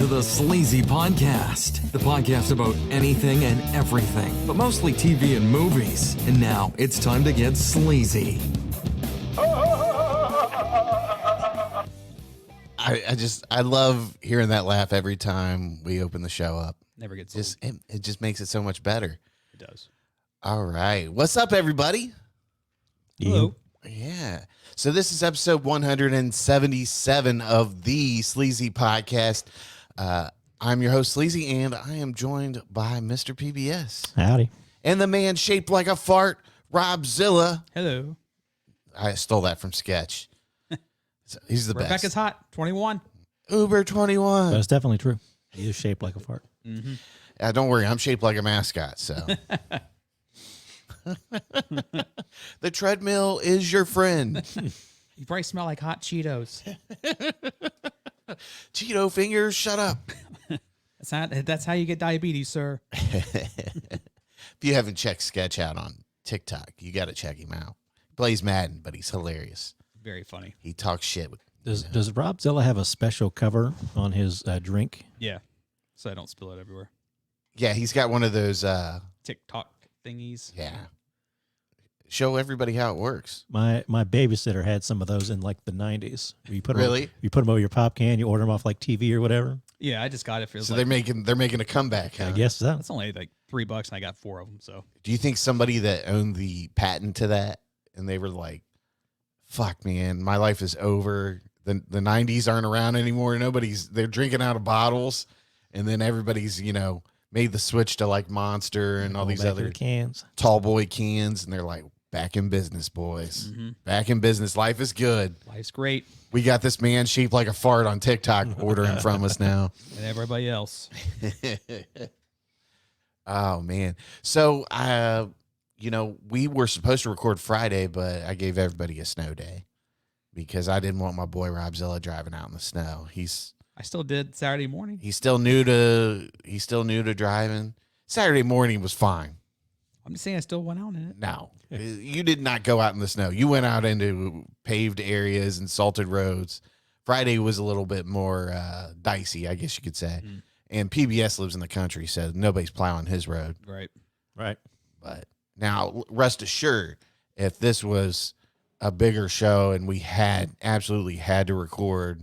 to the Sleazy Podcast, the podcast about anything and everything, but mostly TV and movies. And now it's time to get sleazy. I love hearing that laugh every time we open the show up. Never gets old. It just makes it so much better. It does. All right. What's up, everybody? Hello. Yeah. So this is episode 177 of the Sleazy Podcast. I'm your host, Sleazy, and I am joined by Mr. PBS. Howdy. And the man shaped like a fart, Robzilla. Hello. I stole that from Sketch. So he's the Rebecca's best. hot. 21. Uber 21. That's definitely true. He is shaped like a fart. Mm-hmm. Don't worry, I'm shaped like a mascot, so. The treadmill is your friend. You probably smell like hot Cheetos. Cheeto fingers, shut up. That's how you get diabetes, sir. If you haven't checked Sketch out on TikTok, you got to check him out. He plays Madden, but he's hilarious. Very funny. He talks shit. Does Robzilla have a special cover on his drink? Yeah. So I don't spill it everywhere. Yeah, he's got one of those. TikTok thingies. Yeah. Show everybody how it works. My babysitter had some of those in like the 90s. You put Really? You put them over your pop can. You order them off like TV or whatever. Yeah, I just got it for So they're making a comeback. Huh? I guess so. It's only like $3 and I got 4 of them. So Do you think somebody that owned the patent to that and they were like, "Fuck, man, my life is over. The 90s aren't around anymore. They're drinking out of bottles, and then everybody's made the switch to like Monster and all these Back to other the cans. tall boy cans, and they're like, back in business, boys. Back in business. Life is good. life's great. We got this man shaped like a fart on TikTok ordering from us now. And everybody else. Oh, man. So, we were supposed to record Friday, but I gave everybody a snow day because I didn't want my boy Robzilla driving out in the snow. I still did Saturday morning. He's still new to driving. Saturday morning was fine. I'm just saying I still went out in it. No, you did not go out in the snow. You went out into paved areas and salted roads. Friday was a little bit more dicey, I guess you could say. And PBS lives in the country, so nobody's plowing his road. Right. Right. But now, rest assured, if this was a bigger show and we absolutely had to record,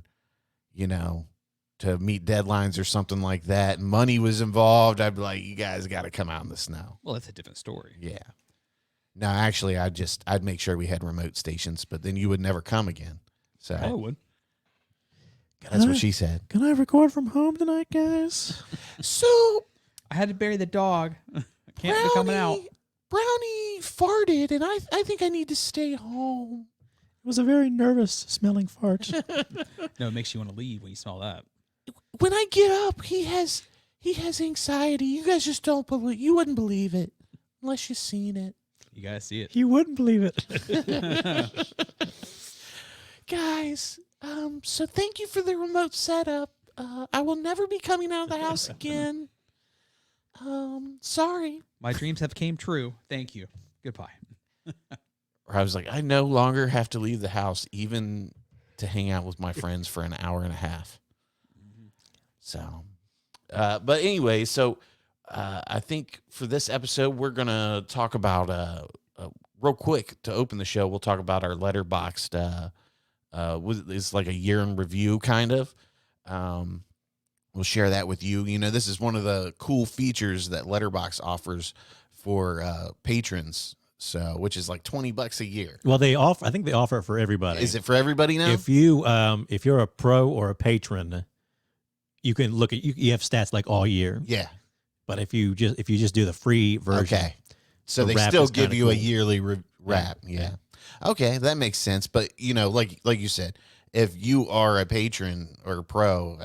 to meet deadlines or something like that, and money was involved, I'd be like, you guys got to come out in the snow. Well, that's a different story. Yeah. No, actually, I'd make sure we had remote stations, but then you would never come again. So I would. that's what she said. Can I record from home tonight, guys? So I had to bury the dog. I can't be coming out. Brownie farted, and I think I need to stay home. It was a very nervous smelling fart. No, it makes you want to leave when you smell that. When I get up, he has anxiety. You guys just don't believe. You wouldn't believe it unless you've seen it. You got to see it. You wouldn't believe it. Guys, so thank you for the remote setup. I will never be coming out of the house again. Sorry. My dreams have came true. Thank you. Goodbye. Or I was like, I no longer have to leave the house even to hang out with my friends for an hour and a half. So, but anyway, I think for this episode, we're going to talk about, real quick to open the show, we'll talk about our Letterboxd, it's like a year in review kind of. We'll share that with you. This is one of the cool features that Letterboxd offers for patrons. So, which is like $20 a year. Well, I think they offer it for everybody. Is it for everybody now? If you're a pro or a patron, you can look at you have stats like all year. Yeah. But if you just do the free version, okay. So the they wrap still is give kinda you a cool. yearly wrap. Yeah. Okay, that makes sense. But like you said, if you are a patron or a pro,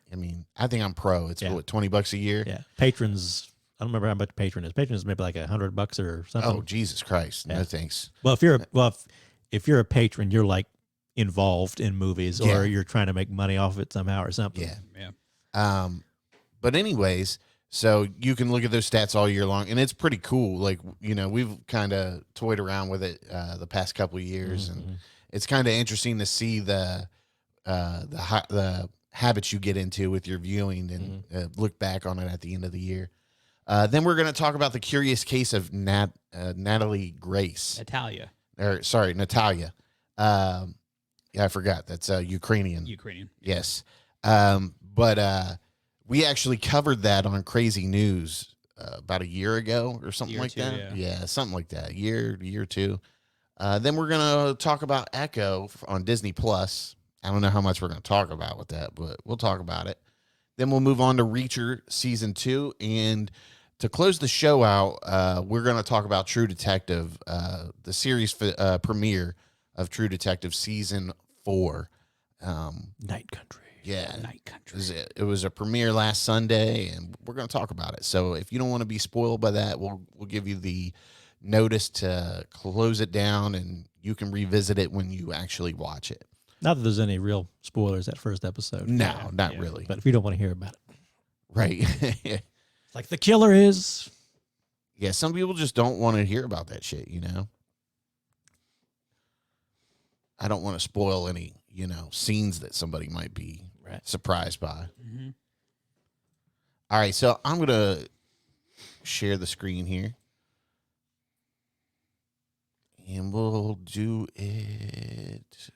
I mean, I think I'm pro. It's what, $20 a year. Yeah. Patrons. I don't remember how much patron is. Patron is maybe like $100 or something. Oh, Jesus Christ! Yeah. No thanks. Well, if you're a patron, you're like involved in movies, or you're trying to make money off of it somehow or something. Yeah. Yeah. But anyways, so you can look at those stats all year long, and it's pretty cool. Like we've kind of toyed around with it the past couple of years, and it's kind of interesting to see the habits you get into with your viewing and look back on it at the end of the year. Then we're going to talk about the curious case of Natalie Grace. Natalia. Natalia. Yeah, I forgot. That's Ukrainian. Ukrainian. Yes. But we actually covered that on Crazy News about a year ago or something like that. Yeah, something like that. Year or two. Then we're going to talk about Echo on Disney Plus. I don't know how much we're going to talk about with that, but we'll talk about it. Then we'll move on to Reacher Season 2. And to close the show out, we're going to talk about True Detective, the series premiere of True Detective Season 4. Night Country. Yeah. Night Country. It was a premiere last Sunday, and we're going to talk about it. So if you don't want to be spoiled by that, we'll give you the notice to close it down, and you can revisit it when you actually watch it. Not that there's any real spoilers that first episode. No, not really. But if you don't want to hear about it. Right. Like the killer is. Yeah, some people just don't want to hear about that shit, I don't want to spoil any, scenes that somebody might be surprised by. Mm-hmm. All right, so I'm going to share the screen here. And we'll do it.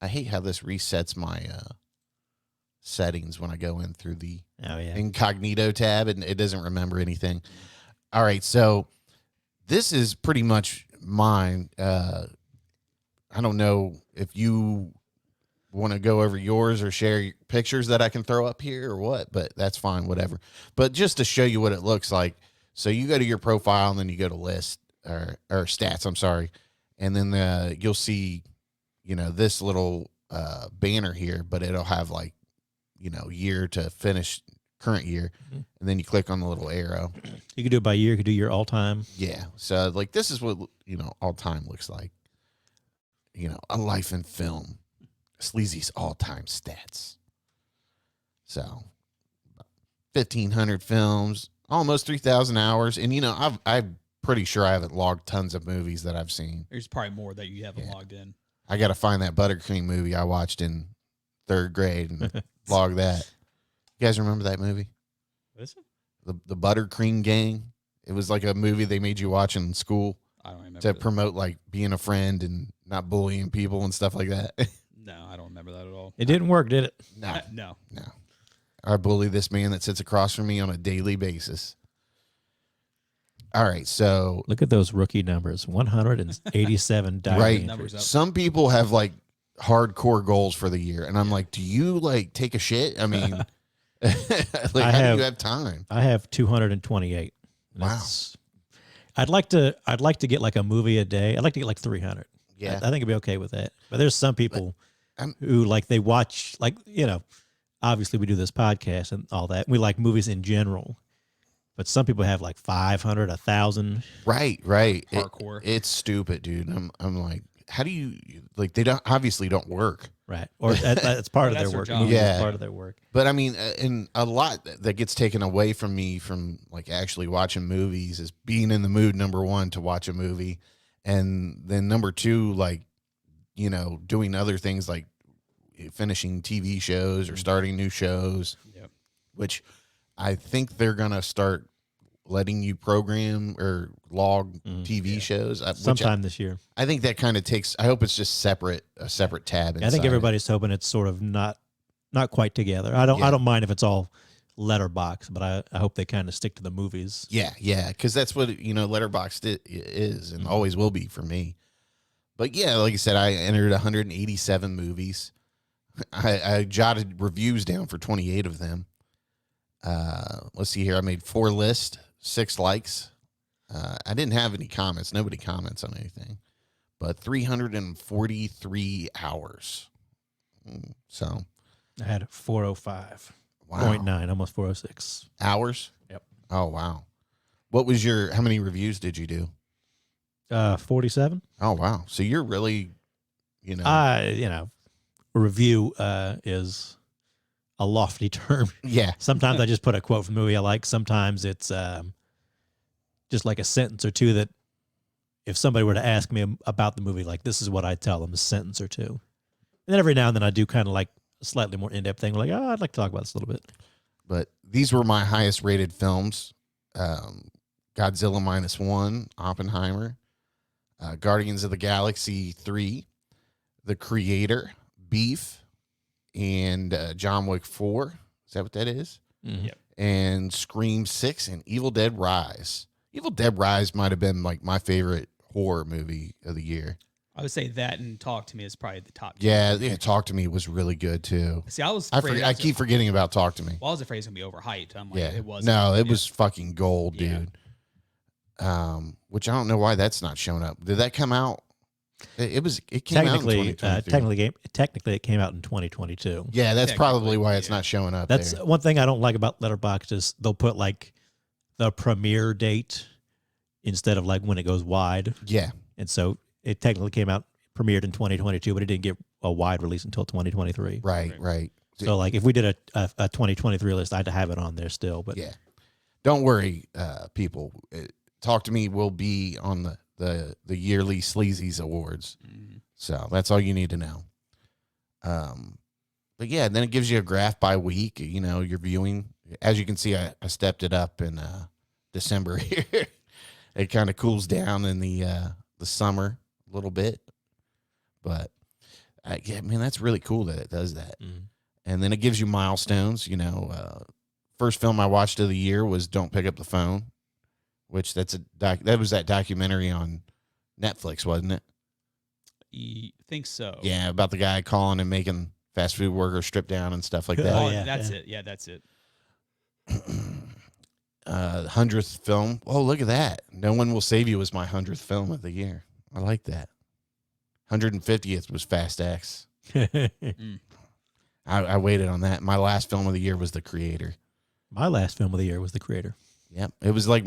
I hate how this resets my settings when I go in through the incognito tab and it doesn't remember anything. All right, so this is pretty much mine. I don't know if you want to go over yours or share pictures that I can throw up here or what, but that's fine, whatever. But just to show you what it looks like, so you go to your profile and then you go to list or stats, I'm sorry, and then you'll see, this little banner here, but it'll have like, year to finish current year, and then you click on the little arrow. You can do it by year. You can do your all-time. Yeah, so like this is what all-time looks like. A life in film. Sleazy's all-time stats. So, 1,500 films, almost 3,000 hours, and I'm pretty sure I haven't logged tons of movies that I've seen. There's probably more that you haven't logged in. I got to find that Buttercream movie I watched in 3rd grade and log that. You guys remember that movie? What is it? The Buttercream Gang. It was like a movie they made you watch in school. I don't remember. To promote like being a friend and not bullying people and stuff like that. No, I don't remember that at all. It didn't work, did it? No. I bully this man that sits across from me on a daily basis. All right, so look at those rookie numbers: 187 diary right. Numbers up. Some people have like hardcore goals for the year, and I'm like, do you like take a shit? I mean, how do you have time? I have 228. Wow. I'd like to get like a movie a day. I'd like to get like 300. Yeah, I think I'd be okay with that. But there's some people who like they watch like obviously we do this podcast and all that. We like movies in general, but some people have like 500, 1,000. Right. Hardcore. It's stupid, dude. I'm like, how do you like? They don't work. Right. Or that's part of their work. Yeah. Part of their work. But I mean, and a lot that gets taken away from me from like actually watching movies is being in the mood, number one, to watch a movie. And then number two, like, doing other things like finishing TV shows or starting new shows, which I think they're going to start letting you program or log TV shows sometime this year. I think that kind of takes, I hope it's just a separate tab. I think everybody's hoping it's sort of not quite together. I don't mind if it's all Letterboxd, but I hope they kind of stick to the movies. Yeah. Because that's what, Letterboxd is and always will be for me. But yeah, like I said, I entered 187 movies. I jotted reviews down for 28 of them. Let's see here. I made 4 lists, 6 likes. I didn't have any comments. Nobody comments on anything. But 343 hours. So I had 405. Wow. 0.9, almost 406. Hours? Yep. Oh, wow. How many reviews did you do? 47. Oh, wow. So you're really, a review is a lofty term. Yeah. Sometimes I just put a quote from the movie I like. Sometimes it's just like a sentence or two that if somebody were to ask me about the movie, like this is what I tell them, a sentence or two. And then every now and then I do kind of like slightly more in-depth thing. We're like, oh, I'd like to talk about this a little bit. But these were my highest rated films. Godzilla -1, Oppenheimer, Guardians of the Galaxy 3, The Creator, Beef, and John Wick 4. Is that what that is? Mm-hmm. Yep. And Scream 6 and Evil Dead Rise. Evil Dead Rise might have been like my favorite horror movie of the year. I would say that and Talk to Me is probably the top two. Yeah, Talk to Me was really good too. See, I was I afraid. I keep forgetting about Talk to Me. Well, I was afraid it was gonna be overhyped. I'm like, Yeah, it wasn't. No, it Yeah. was fucking gold, Yeah. dude. Which I don't know why that's not showing up. Did that come out? It came out in 2023. Technically, it came out in 2022. Yeah, that's Technically, probably why it's yeah. not showing up. That's there. one thing I don't like about Letterboxd is they'll put like the premiere date instead of like when it goes wide. Yeah, And so it technically premiered in 2022, but it didn't get a wide release until 2023. right. So like if we did a 2023 list, I'd have it on there still. But Yeah, don't worry, people. Talk to Me will be on the yearly Sleazy's Awards. Mhm. So that's all you need to know. But yeah, then it gives you a graph by week. You know, your viewing. As you can see, I stepped it up in December here. It kind of cools down in the summer a little bit, but yeah, man, that's really cool that it does that. Mhm. And then it gives you milestones. You know, first film I watched of the year was Don't Pick Up the Phone, which that was that documentary on Netflix, wasn't it? I think so. Yeah, about the guy calling and making fast food workers strip down and stuff like that. Oh, yeah, that's yeah. it. Yeah, that's it. 100th film. Oh, look at that. No One Will Save You was my 100th film of the year. I like that. 150th was Fast X. I waited on that. My last film of the year was The Creator. My last film of the year was The Creator. Yep. It was like,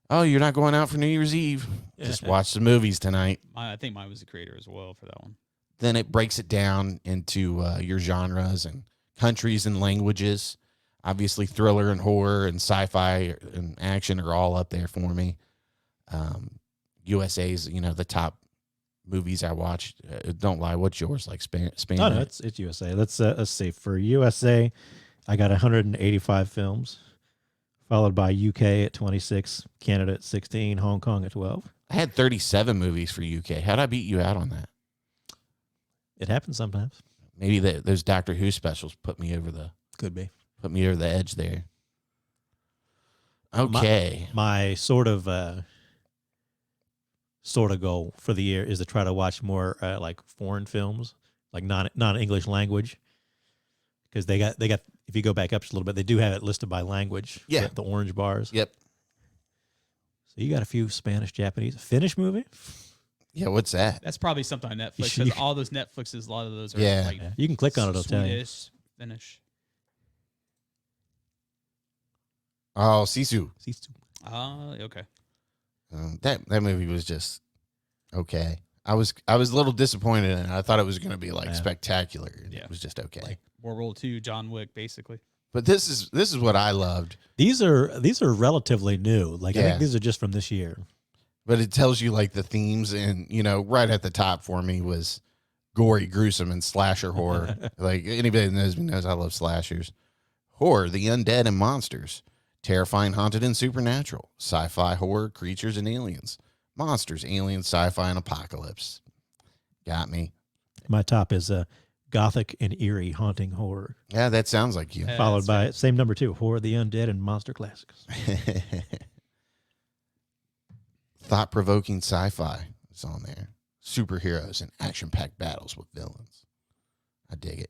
oh, you're not going out for New Year's Eve? Just watch the movies tonight. I think mine was The Creator as well for that one. Then it breaks it down into your genres and countries and languages. Obviously, thriller and horror and sci-fi and action are all up there for me. USA's, the top movies I watched. Don't lie. What's yours? Like Spain? Oh, no, it's USA. Let's see. For USA, I got 185 films, followed by UK at 26, Canada at 16, Hong Kong at 12. I had 37 movies for UK. How'd I beat you out on that? It happens sometimes. Maybe those Doctor Who specials put me over the edge there. Okay. My sort of goal for the year is to try to watch more like foreign films, like non-English language, because they got if you go back up just a little bit, they do have it listed by language. Yeah. the orange bars. Yep. So you got a few Spanish, Japanese, Finnish movie. Yeah, what's that? That's probably something on Netflix You because all those Netflixes, a lot of those are Yeah. like You can click on it; it'll tell you. Swedish, Finnish. Oh, Sisu. Okay. That movie was just okay. I was a little disappointed in it. I thought it was going to be like spectacular. Yeah. It was just okay. Like World War II, John Wick, basically. But this is what I loved. These are relatively new. Like I Yeah. think these are just from this year. But it tells you like the themes, and right at the top for me was gory, gruesome, and slasher horror. Like anybody that knows me knows I love slashers. Horror, the undead and monsters. Terrifying, haunted, and supernatural. Sci-fi, horror, creatures, and aliens. Monsters, aliens, sci-fi, and apocalypse. Got me. My top is gothic and eerie haunting horror, Yeah, that sounds like you. followed by same number 2, horror, the undead, and monster classics. Thought-provoking sci-fi is on there. Superheroes and action-packed battles with villains. I dig it.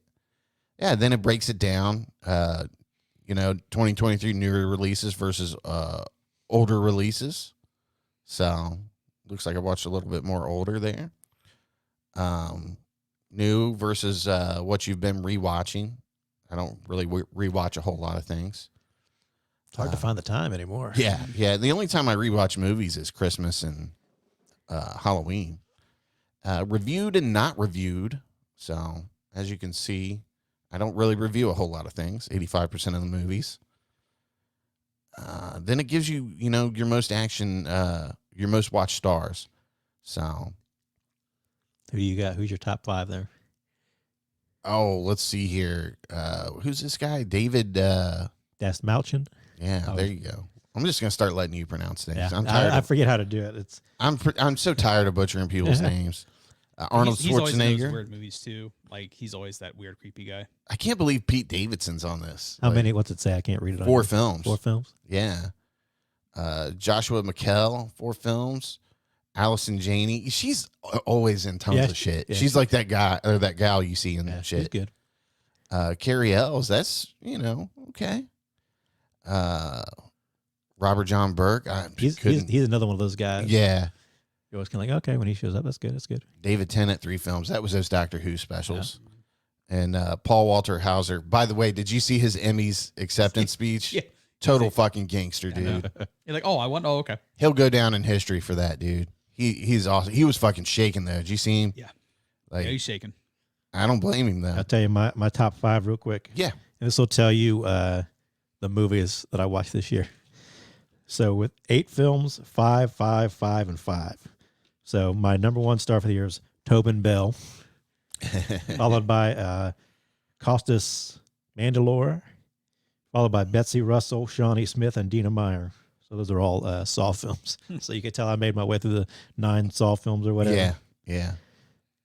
Yeah, then it breaks it down. 2023 newer releases versus older releases. So looks like I watched a little bit more older there. New versus what you've been rewatching. I don't really rewatch a whole lot of things. It's hard to find the time anymore. Yeah. The only time I rewatch movies is Christmas and Halloween. Reviewed and not reviewed. So as you can see, I don't really review a whole lot of things. 85% of the movies. Then it gives you, your most action, your most watched stars. So Who you got? Who's your top 5 there? Oh, let's see here. Who's this guy? David. That's Malchin. Yeah, Oh. there you go. I'm just gonna start letting you pronounce names. Yeah, I'm tired. I forget how to do it. It's I'm so tired of butchering people's names. Arnold He's always in those Schwarzenegger. weird movies too. Like he's always that weird, creepy guy. I can't believe Pete Davidson's on this. how Like, many? What's it say? I can't read it. on 4 here. films. 4 films. Yeah. Joshua McKell, 4 films. Allison Janney. She's always in tons Yeah, of shit. yeah, She's like that guy or that gal you see in Yeah, shit. she's good. Carrie Ells, that's, okay. Robert John Burke. He's another one of those guys. Yeah. You're always kind of like, okay, when he shows up, that's good. That's good. David Tennant, 3 films. That was those Doctor Who specials. And Paul Walter Hauser. By the way, did you see his Emmys acceptance speech? Yeah. Total fucking gangster, dude. You're like, oh, I want. Oh, okay. He'll go down in history for that, dude. He's awesome. He was fucking shaking though. Did you see him? Yeah. Like, Yeah, he's shaking. I don't blame him though. I'll tell you my top 5 real quick. Yeah. And this will tell you the movies that I watched this year. So with 8 films, 5, 5, 5, and 5. So my number 1 star for the year is Tobin Bell, followed by Costas Mandalore, followed by Betsy Russell, Shawnee Smith, and Dina Meyer. So those are all Saw films. So you can tell I made my way through the 9 Saw films or whatever. Yeah. Yeah.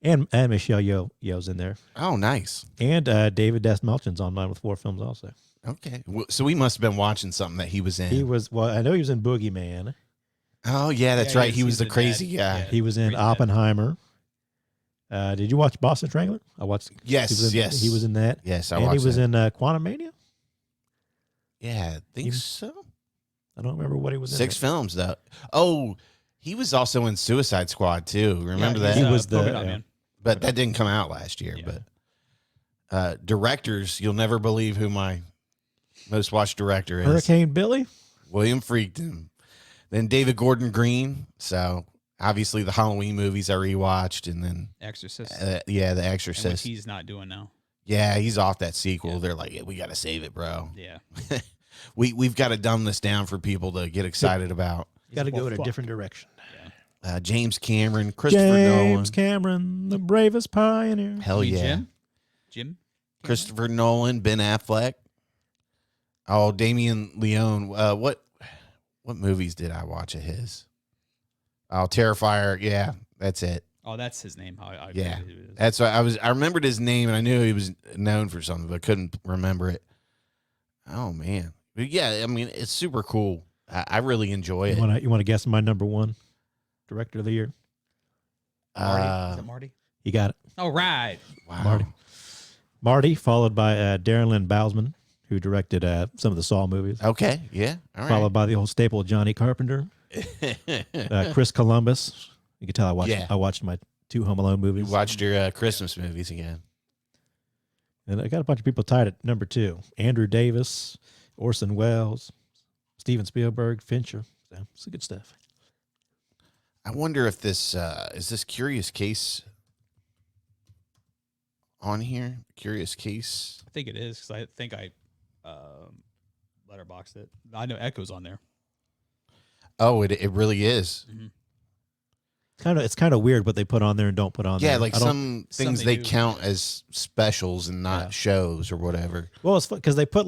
And Michelle Yeoh's in there. Oh, nice. And David Malchin's on mine with 4 films also. Okay. So we must have been watching something that he was in. He was, well, I know he was in Boogeyman. Oh, yeah, that's Yeah, right. He was he's the the crazy dad. guy. Yeah. He was in Great dad. Oppenheimer. Did you watch Boston Strangler? I watched. Yes, he was in, yes. He was in that. Yes, I and watched he was that. in Quantum Mania. Yeah, I think He- so. I don't remember what he was 6 in. films, though. Oh, he was also in Suicide Squad, too. Remember Yeah, that? He he's, was the- polka dot yeah. man. But that didn't come out last year. Yeah. But directors, you'll never believe who my most watched director is. Hurricane Billy. William Friedkin. Then David Gordon Green. So obviously the Halloween movies I rewatched, and then Exorcist. The and which Exorcist. he's not doing now. Yeah, he's off that sequel. Yeah. They're like, yeah, we got to save it, bro. Yeah. We've got to dumb this down for people to get excited about. Got to Well, go in a fuck. different direction. James Cameron, Christopher James Nolan. Cameron, the bravest pioneer. Hell You mean yeah. Jim? Christopher Nolan, Ben Affleck. Oh, Damien Leone. What movies did I watch of his? Oh, Terrifier. Yeah, that's it. Oh, that's his name. I Yeah. forget who it is. That's why I remembered his name and I knew he was known for something, but couldn't remember it. Oh man. But yeah, I mean, it's super cool. I really enjoy it. You want to guess my number 1 director of the year? Marty? Is it Marty? You got it. All right. Wow. Marty, followed by Darren Lynn Bousman, who directed some of the Saw movies. Okay. Yeah. All right. Followed by the old staple Johnny Carpenter, Chris Columbus. You can tell I watched my 2 Home Alone You movies. watched your Christmas movies again. And I got a bunch of people tied at number 2. Andrew Davis, Orson Welles, Steven Spielberg, Fincher. So it's good stuff. I wonder if this is this Curious Case on here. Curious Case. I think it is because I think I letterboxed it. I know Echo's on there. Oh, it really is. It's kind of weird what they put on there and don't put on Yeah, there. like I don't- some things Some they they do. count as specials and not Yeah. shows or whatever. Well, it's because they put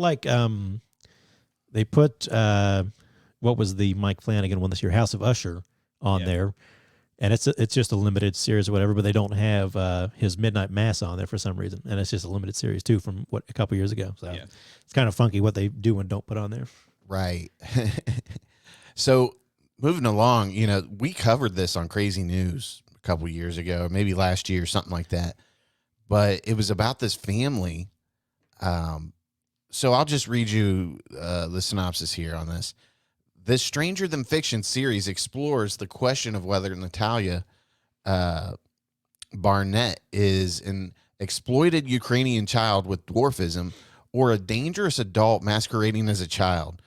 what was the Mike Flanagan one this year, House of Usher, on Yeah. there, and it's just a limited series or whatever. But they don't have his Midnight Mass on there for some reason, and it's just a limited series too from a couple years ago. So Yeah. it's kind of funky what they do and don't put on there. Right. So moving along, we covered this on Crazy News a couple years ago, maybe last year, something like that. But it was about this family. So I'll just read you the synopsis here on this. This Stranger Than Fiction series explores the question of whether Natalia Barnett is an exploited Ukrainian child with dwarfism or a dangerous adult masquerading as a child.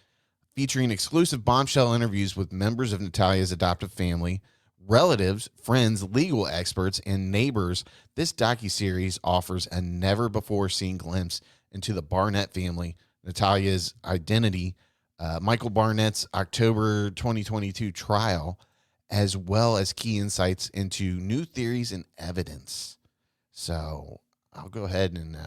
Featuring exclusive bombshell interviews with members of Natalia's adoptive family, relatives, friends, legal experts, and neighbors, this docuseries offers a never-before-seen glimpse into the Barnett family, Natalia's identity, Michael Barnett's October 2022 trial, as well as key insights into new theories and evidence. So I'll go ahead and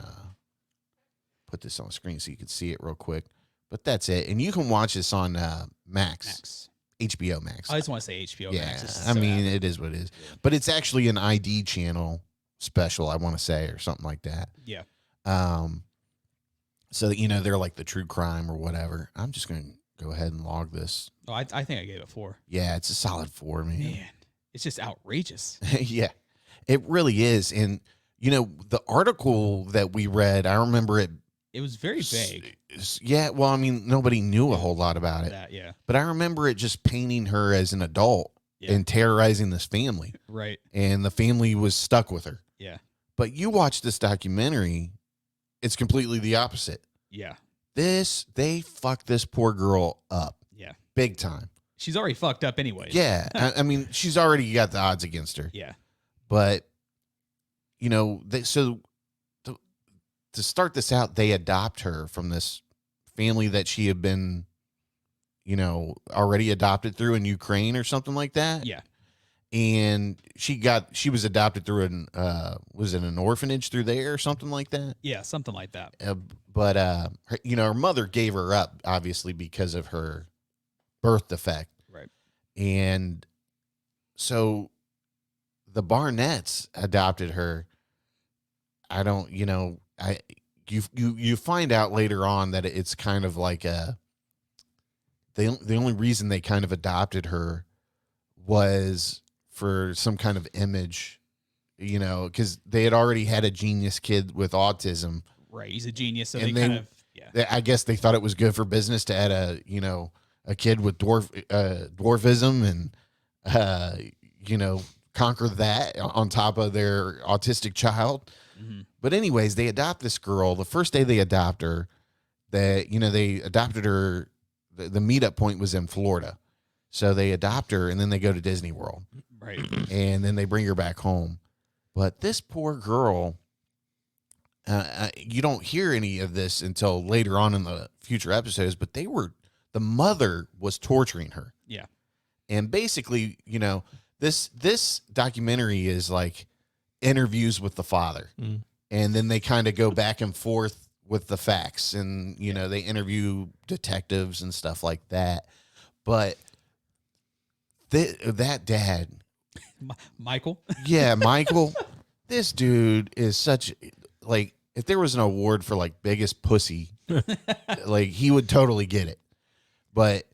put this on the screen so you can see it real quick. But that's it. And you can watch this on Max. HBO Max. I just want to say HBO yeah, Max. I mean, it is what it is. But it's actually an ID channel special, I want to say, or something like that. Yeah. So that, they're like the true crime or whatever. I'm just going to go ahead and log this. Oh, I think I gave it 4. Yeah, it's a solid 4, man. Man, it's just outrageous. Yeah, it really is. And, the article that we read, I remember it. It was very vague. Yeah, well, I mean, nobody knew a whole lot about it. Yeah. But I remember it just painting her as an adult and terrorizing this family. Right. And the family was stuck with her. Yeah. But you watch this documentary, it's completely the opposite. Yeah. They fucked this poor girl up. Yeah. Big time. She's already fucked up anyway. Yeah. I mean, she's already got the odds against her. Yeah. But, to start this out, they adopt her from this family that she had been, already adopted through in Ukraine or something like that. Yeah. And she was adopted through was it an orphanage through there or something like that? Yeah, something like that. But her mother gave her up, obviously, because of her birth defect. Right. And so the Barnetts adopted her. You find out later on that it's kind of like the only reason they kind of adopted her was for some kind of image, because they had already had a genius kid with autism. Right. He's a genius. So And they they- kind of, I guess they thought it was good for business to add a kid with dwarfism and, conquer that on top of their autistic child. Mm-hmm. But anyways, they adopt this girl. The first day they adopt her, they adopted her. The meetup point was in Florida. So they adopt her and then they go to Disney World. right. And then they bring her back home. But this poor girl, you don't hear any of this until later on in the future episodes, but the mother was torturing her. Yeah. And basically, this documentary is like interviews with the father. Mm. And then they kind of go back and forth with the facts, and, they interview detectives and stuff like that. But that dad, Michael. yeah, Michael, this dude is such, like, if there was an award for like biggest pussy, like, he would totally get it. But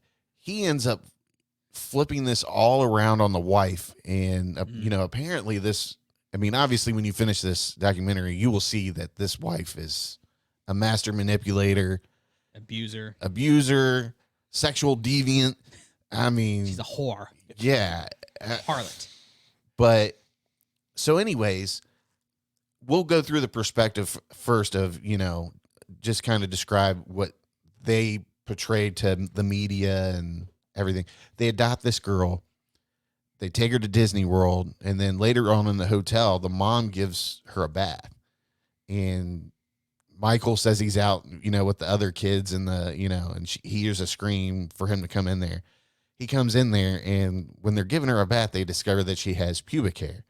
he ends up flipping this all around on the wife. And, apparently obviously when you finish this documentary, you will see that this wife is a master manipulator, abuser, sexual deviant. I mean, She's a whore. yeah. Harlot. But so anyways, we'll go through the perspective first of, just kind of describe what they portrayed to the media and everything. They adopt this girl. They take her to Disney World. And then later on in the hotel, the mom gives her a bath. And Michael says he's out, with the other kids and and he hears a scream for him to come in there. He comes in there, and when they're giving her a bath, they discover that she has pubic hair.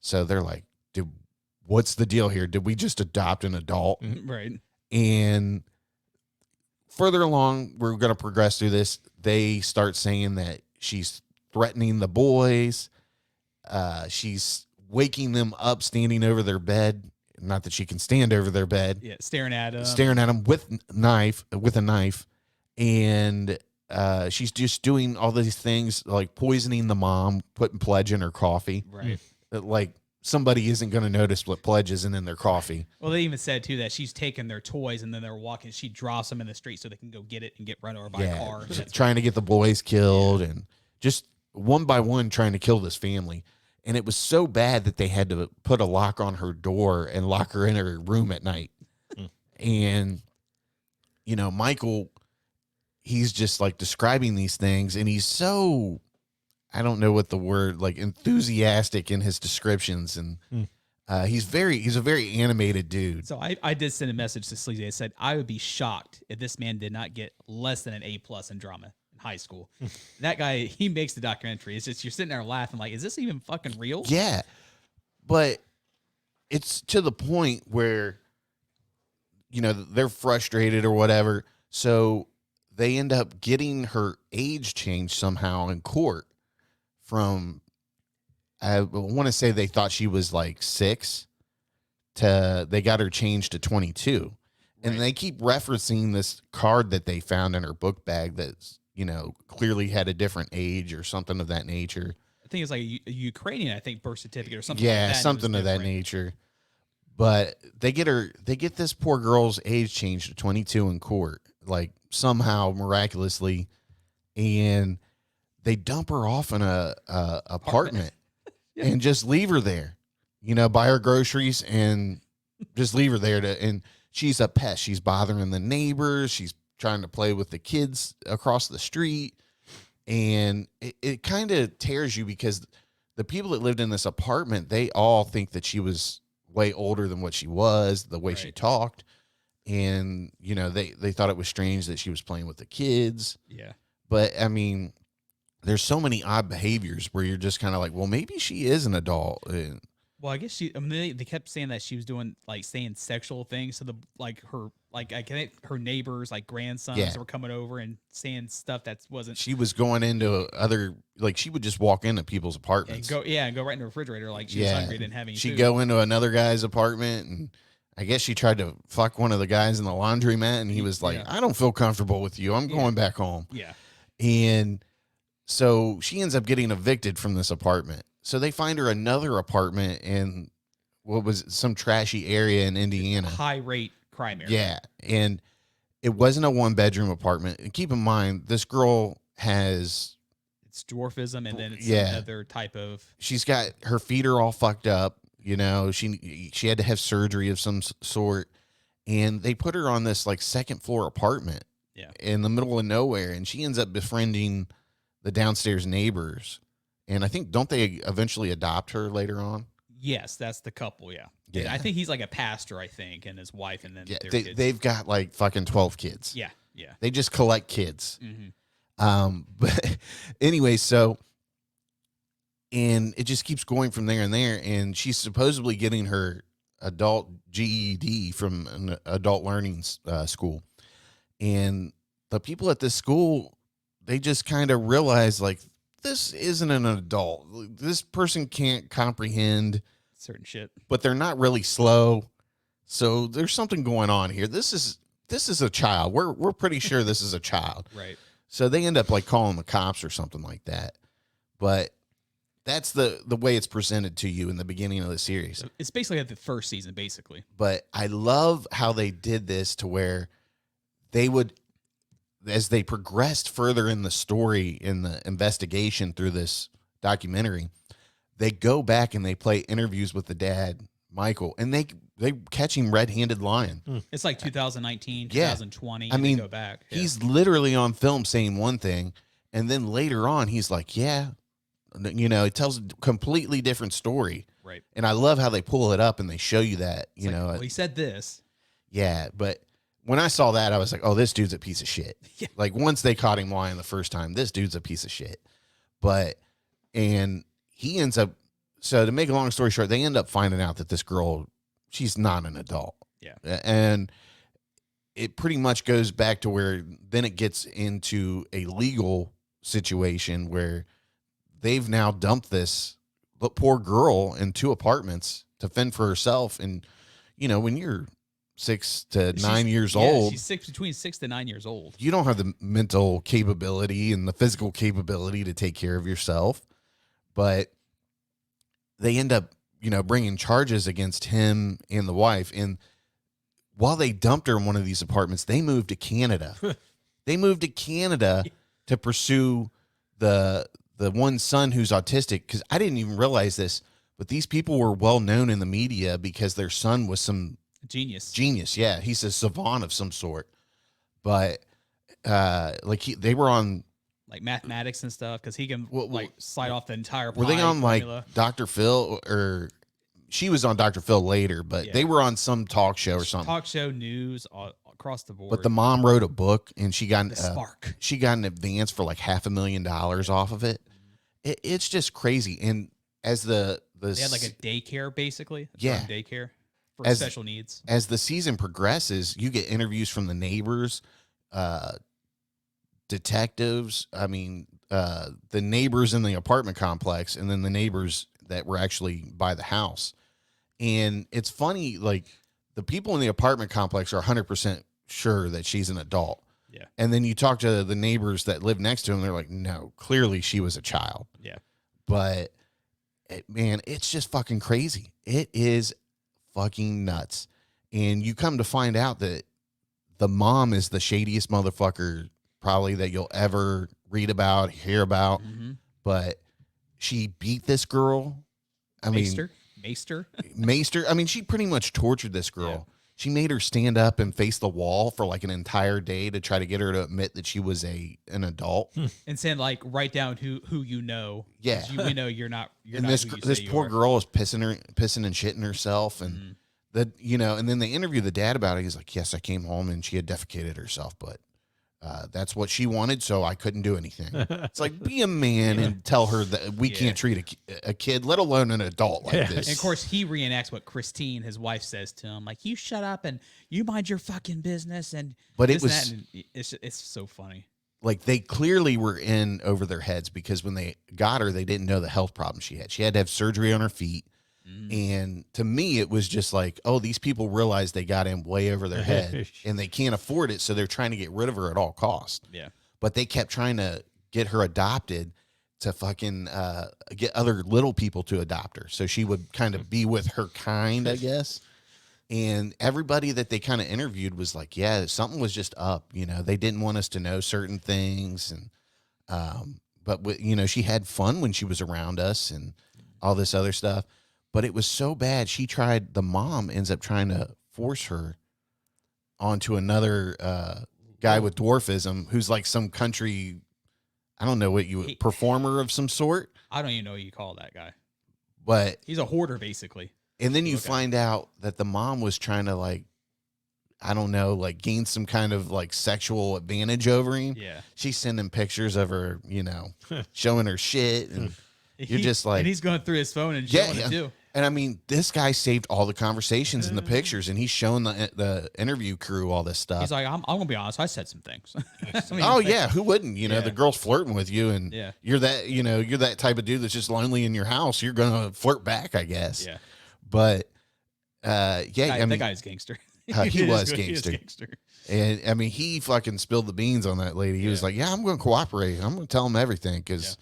So they're like, what's the deal here? Did we just adopt an adult? Right. And further along, we're going to progress through this. They start saying that she's threatening the boys. She's waking them up, standing over their bed. Not that she can stand over their bed. Yeah. Staring at them with a knife. And she's just doing all these things like poisoning the mom, putting Pledge in her coffee. Right. Like somebody isn't going to notice what Pledge isn't in their coffee. Well, they even said too that she's taking their toys and then they're walking. She drops them in the street so they can go get it and get run over by a car. Trying to get the boys killed and just one by one trying to kill this family. And it was so bad that they had to put a lock on her door and lock her in her room at night. And, Michael, he's just like describing these things, and he's so, I don't know what the word, like enthusiastic in his descriptions. And he's a very animated dude. So I did send a message to Sleazy. I said, I would be shocked if this man did not get less than an A+ in drama in high school. That guy, he makes the documentary. It's just, you're sitting there laughing like, is this even fucking real? Yeah. But it's to the point where, they're frustrated or whatever. So they end up getting her age changed somehow in court from, I want to say they thought she was like 6 they got her changed to 22. And they keep referencing this card that they found in her book bag that's, clearly had a different age or something of that nature. I think it's like a Ukrainian, birth certificate or something. Yeah, like that, something of that nature. But they get this poor girl's age changed to 22 in court, like somehow miraculously, and they dump her off in a apartment and just leave her there, buy her groceries and just leave her there and she's a pest. She's bothering the neighbors. She's trying to play with the kids across the street. And it kind of tears you because the people that lived in this apartment, they all think that she was way older than what she was, the way she talked. And, they thought it was strange that she was playing with the kids. Yeah. But, I mean, there's so many odd behaviors where you're just kind of like, well, maybe she is an adult. Well, I guess they kept saying that she was doing saying sexual things to her neighbors, like grandsons were coming over and saying stuff that wasn't. She was going into she would just walk into people's apartments. And go right in the refrigerator like she was hungry, didn't have any She'd food. go into another guy's apartment and I guess she tried to fuck one of the guys in the laundromat and he was like, I don't feel comfortable with you. I'm going back home. Yeah. And so she ends up getting evicted from this apartment. So they find her another apartment in what was some trashy area in Indiana. High rate crime area. Yeah. And it wasn't a 1-bedroom apartment. And keep in mind, this girl has... It's dwarfism and then it's another type of... She's got... Her feet are all fucked up. She had to have surgery of some sort. And they put her on this second floor apartment in the middle of nowhere. And she ends up befriending the downstairs neighbors. And I think, don't they eventually adopt her later on? Yes, that's the couple, yeah. I think he's like a pastor, and his wife, and then their kids. They've got fucking 12 kids. Yeah. They just collect kids. Mm-hmm. But anyway, and it just keeps going from there and there. And she's supposedly getting her adult GED from an adult learning school. And the people at this school, they just kind of realize this isn't an adult. This person can't comprehend certain shit, but they're not really slow. So there's something going on here. This is a child. We're pretty sure this is a child. Right. So they end up calling the cops or something like that. But that's the way it's presented to you in the beginning of the series. So it's basically like the first season, basically. But I love how they did this to where they would, as they progressed further in the story, in the investigation through this documentary, they go back and they play interviews with the dad, Michael, and they catch him red-handed lying. It's like 2019, 2020. I mean, go back. He's literally on film saying one thing, and then later on he's like, it tells a completely different story. Right. And I love how they pull it up and they show you that, well, he said this. Yeah, but when I saw that, I was like, oh, this dude's a piece of shit. Yeah. Once they caught him lying the first time, this dude's a piece of shit. And he ends up, so to make a long story short, they end up finding out that this girl, she's not an adult. Yeah. And it pretty much goes back to where then it gets into a legal situation where they've now dumped this poor girl in 2 apartments to fend for herself. And, when you're 6 to 9 years old, she's between 6 to 9 years old. You don't have the mental capability and the physical capability to take care of yourself. But they end up, bringing charges against him and the wife. And while they dumped her in one of these apartments, they moved to Canada. They moved to Canada to pursue the one son who's autistic. Because I didn't even realize this, but these people were well known in the media because their son was some genius. Yeah, he's a savant of some sort. But they were on mathematics and stuff, because he can slide off the entire were they on formula. Dr. Phil, or she was on Dr. Phil later, but they were on some talk show or something. Talk show, news, across the board. But the mom wrote a book and she got Spark. She got an advance for $500,000 off of it. It's just crazy. And as the They had like a daycare, basically. Yeah. Daycare for special needs. As the season progresses, you get interviews from the neighbors, detectives. I mean, the neighbors in the apartment complex, and then the neighbors that were actually by the house. And it's funny, like the people in the apartment complex are 100% sure that she's an adult. Yeah. And then you talk to the neighbors that live next to them, they're like, no, clearly she was a child. Yeah. But man, it's just fucking crazy. It is fucking nuts. And you come to find out that the mom is the shadiest motherfucker probably that you'll ever read about, hear about. Mm-hmm. But she beat this girl. Maester. I mean, she pretty much tortured this girl. Yeah. She made her stand up and face the wall for like an entire day to try to get her to admit that she was an adult. And saying like, write down who you know. Yeah. We know you're not. And this poor girl is pissing and shitting herself. And and then they interview the dad about it. He's like, yes, I came home and she had defecated herself, but that's what she wanted, so I couldn't do anything. It's like, be a man and tell her that we can't treat a kid, let alone an adult like this. And of course, he reenacts what Christine, his wife, says to him, like, you shut up and you mind your fucking business. But it's so funny. Like, they clearly were in over their heads because when they got her, they didn't know the health problem she had. She had to have surgery on her feet. And to me, it was just like, oh, these people realize they got in way over their head and they can't afford it. So they're trying to get rid of her at all costs. Yeah. But they kept trying to get her adopted to fucking get other little people to adopt her. So she would kind of be with her kind, I guess. And everybody that they kind of interviewed was like, yeah, something was just up. They didn't want us to know certain things. And, but she had fun when she was around us and all this other stuff. But it was so bad. The mom ends up trying to force her onto another guy with dwarfism who's like some country, I don't know performer of some sort. I don't even know what you call that guy. But he's a hoarder, basically. And then you find out that the mom was trying to like, I don't know, like gain some kind of like sexual advantage over him. Yeah. She's sending pictures of her, showing her shit. And you're just like. And he's going through his phone and showing it too. And I mean, this guy saved all the conversations and the pictures, and he's showing the interview crew all this stuff. He's like, I'm gonna be honest, I said some things. Yeah, who wouldn't? The girl's flirting with you, and you're that type of dude that's just lonely in your house. You're gonna flirt back, I guess. Yeah. But I mean, that guy's gangster. He was gangster. And I mean, he fucking spilled the beans on that lady. He was like, "Yeah, I'm going to cooperate. I'm going to tell him everything because,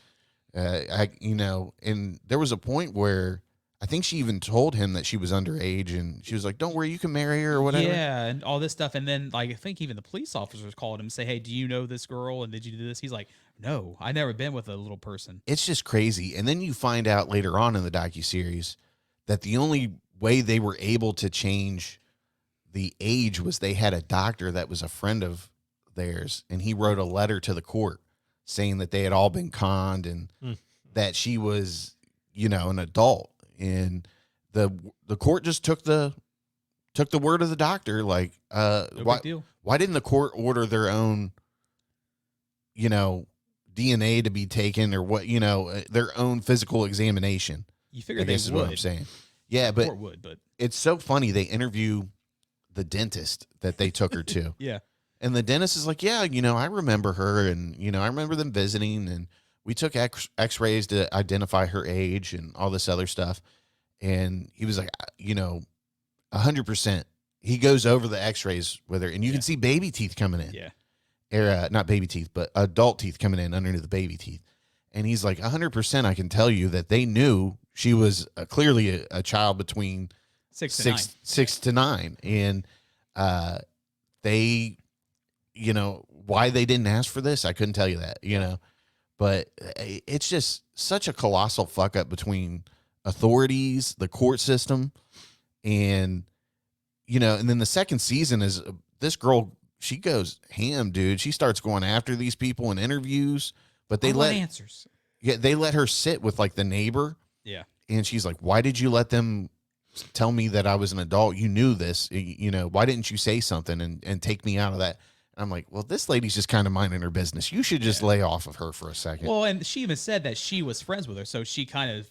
and there was a point where." I think she even told him that she was underage, and she was like, "Don't worry, you can marry her or whatever." Yeah, and all this stuff, and then like I think even the police officers called him and say, "Hey, do you know this girl? And did you do this?" He's like, "No, I never been with a little person." It's just crazy, and then you find out later on in the docuseries that the only way they were able to change the age was they had a doctor that was a friend of theirs, and he wrote a letter to the court saying that they had all been conned and that she was, an adult. And the court just took the word of the doctor. Like, no big deal. Why didn't the court order their own, DNA to be taken or what, their own physical examination? You figure this is what I'm saying. Yeah, but it's so funny. They interview the dentist that they took her to. Yeah. And the dentist is like, yeah, I remember her and, I remember them visiting and we took x-rays to identify her age and all this other stuff. And he was like, 100%. He goes over the x-rays with her and you can see baby teeth coming in. Yeah. Or, not baby teeth, but adult teeth coming in underneath the baby teeth. And he's like, 100% I can tell you that they knew she was clearly a child between 6 to 9. And they, why they didn't ask for this, I couldn't tell you that, But it's just such a colossal fuck up between authorities, the court system, and and then the second season is this girl. She goes ham, dude. She starts going after these people in interviews, but they let answers. Yeah, they let her sit with like the neighbor. Yeah, and she's like, "Why did you let them tell me that I was an adult? You knew this. Why didn't you say something and take me out of that?" I'm like, well, this lady's just kind of minding her business. You should just lay off of her for a second. Well, and she even said that she was friends with her, so she kind of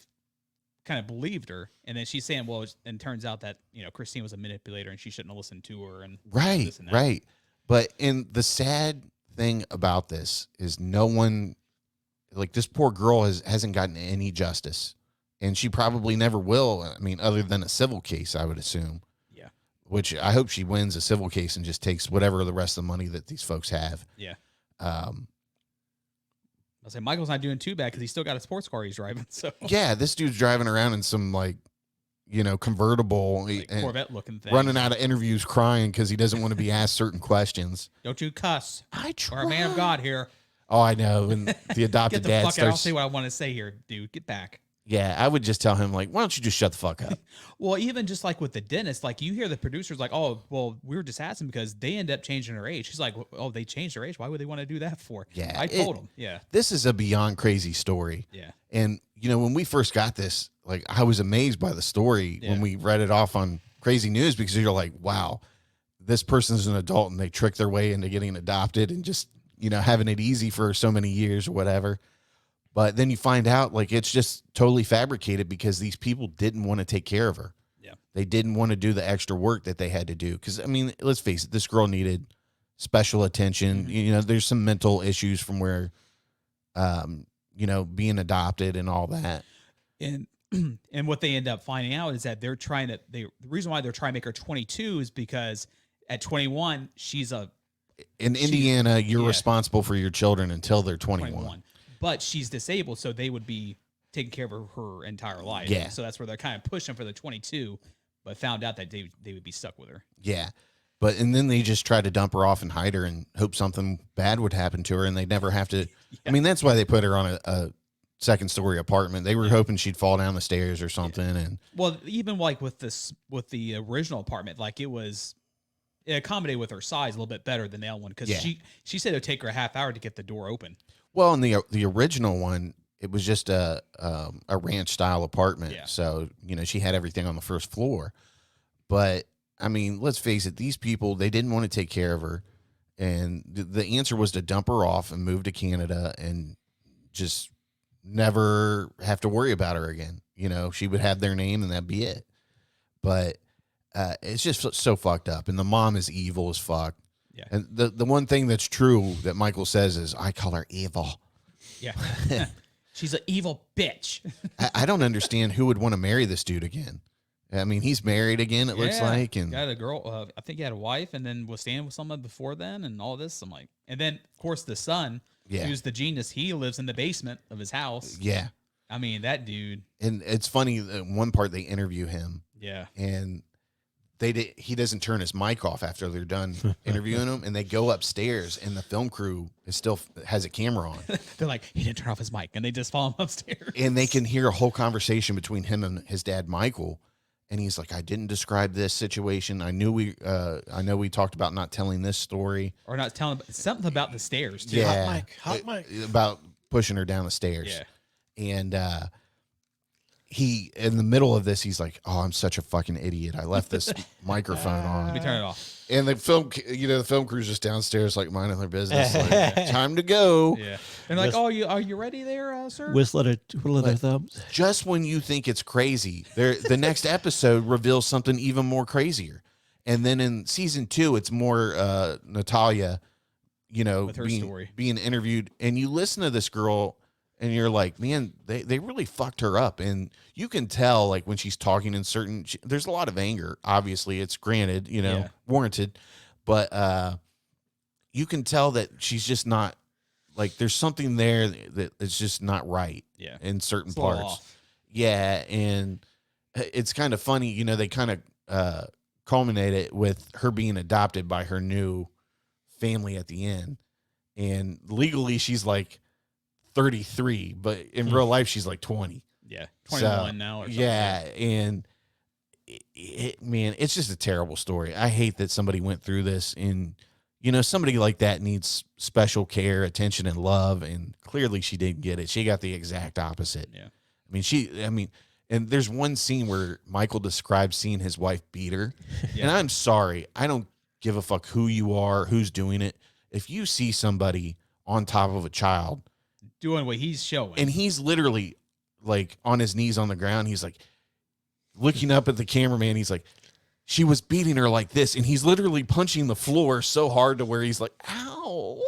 kind of believed her, and then she's saying, well, and turns out that Christine was a manipulator and she shouldn't have listened to her, and Right, this and that. right. But the sad thing about this is no one, like this poor girl hasn't gotten any justice, and she probably never will. I mean, other than a civil case, I would assume. Yeah. Which I hope she wins a civil case and just takes whatever the rest of the money that these folks have. Yeah. Um, I'll say Michael's not doing too bad because he's still got a sports car he's driving. So yeah, this dude's driving around in some convertible, like and Corvette looking thing, running out of interviews crying because he doesn't want to be asked certain questions. Don't you cuss? I try. We're a man of God here. Oh, I know. And the adopted Get the dad fuck out. starts. I'll say what I want to say here, dude. Get back. Yeah, I would just tell him, like, why don't you just shut the fuck up? Well, even just like with the dentist, like you hear the producers like, oh, well, we were just asking because they end up changing their age. He's like, oh, they changed their age. Why would they want to do that for? Yeah, I told him. Yeah. This is a beyond crazy story. Yeah. And, when we first got this, like, I was amazed by the story when Yeah. we read it off on Crazy News, because you're like, wow, this person's an adult and they tricked their way into getting adopted and just, having it easy for so many years or whatever. But then you find out, like, it's just totally fabricated because these people didn't want to take care of her. Yeah. They didn't want to do the extra work that they had to do. Because, I mean, let's face it, this girl needed special attention. Mm-hmm. There's some mental issues from where, being adopted and all that. And and what they end up finding out is that the reason why they're trying to make her 22 is because at 21 In Indiana, you're yeah. responsible for your children until they're 21. But she's disabled, so they would be taking care of her entire life. Yeah. So that's where they're kind of pushing for the 22, but found out that they would be stuck with her. Yeah. And then they just try to dump her off and hide her and hope something bad would happen to her, and they never have to. Yeah. I mean, that's why they put her on a second-story apartment. They were hoping she'd fall down the stairs or something. Yeah. And well, even like with the original apartment, like it accommodated with her size a little bit better than the other one, because she said it would take her a half hour to get the door open. Well, in the original one, it was just a ranch style apartment. Yeah. So, she had everything on the first floor. But I mean, let's face it, these people, they didn't want to take care of her. And the answer was to dump her off and move to Canada and just never have to worry about her again. She would have their name and that'd be it. But it's just so fucked up. And the mom is evil as fuck. Yeah. And the one thing that's true that Michael says is, I call her evil. Yeah. She's an evil bitch. I don't understand who would want to marry this dude again. I mean, he's married again, it looks like. And got a girl. I think he had a wife and then was staying with someone before then and all this. I'm like, and then, of course, the son, who's the genius, he lives in the basement of his house. Yeah. I mean, that dude. And it's funny, in one part they interview him. Yeah. And he doesn't turn his mic off after they're done interviewing him, and they go upstairs, and the film crew still has a camera on. They're like, he didn't turn off his mic, and they just follow him upstairs. And they can hear a whole conversation between him and his dad, Michael. And he's like, I didn't describe this situation. I know we talked about not telling this story. Or not telling, something about the stairs, too. Yeah. Hot mic. About pushing her down the stairs. Yeah. And he, in the middle of this, he's like, oh, I'm such a fucking idiot. I left this microphone on. Let me turn it off. And the film crew's just downstairs, like, minding their business. Like, time to go. Yeah. And like, oh, are you ready there, sir? Whistle their thumbs. Just when you think it's crazy, the next episode reveals something even more crazier. And then in season 2, it's more Natalia, with her story, being interviewed. And you listen to this girl, and you're like, man, they really fucked her up. And you can tell, like, when she's talking in there's a lot of anger. Obviously, it's granted, warranted. But you can tell that she's just not, like, there's something there that it's just not right. Yeah. In certain it's a little parts. off. Yeah. And it's kind of funny, they kind of culminate it with her being adopted by her new family at the end. And legally, she's like 33, but in real life she's like 20. Yeah, 21 now or something. Yeah, and man, it's just a terrible story. I hate that somebody went through this, and somebody like that needs special care, attention, and love, and clearly she didn't get it. She got the exact opposite. Yeah. And there's one scene where Michael describes seeing his wife beat her. Yeah. And I'm sorry, I don't give a fuck who you are, who's doing it. If you see somebody on top of a child doing what he's showing, and he's literally like on his knees on the ground. He's like looking up at the cameraman. He's like, she was beating her like this, and he's literally punching the floor so hard to where he's like, ow.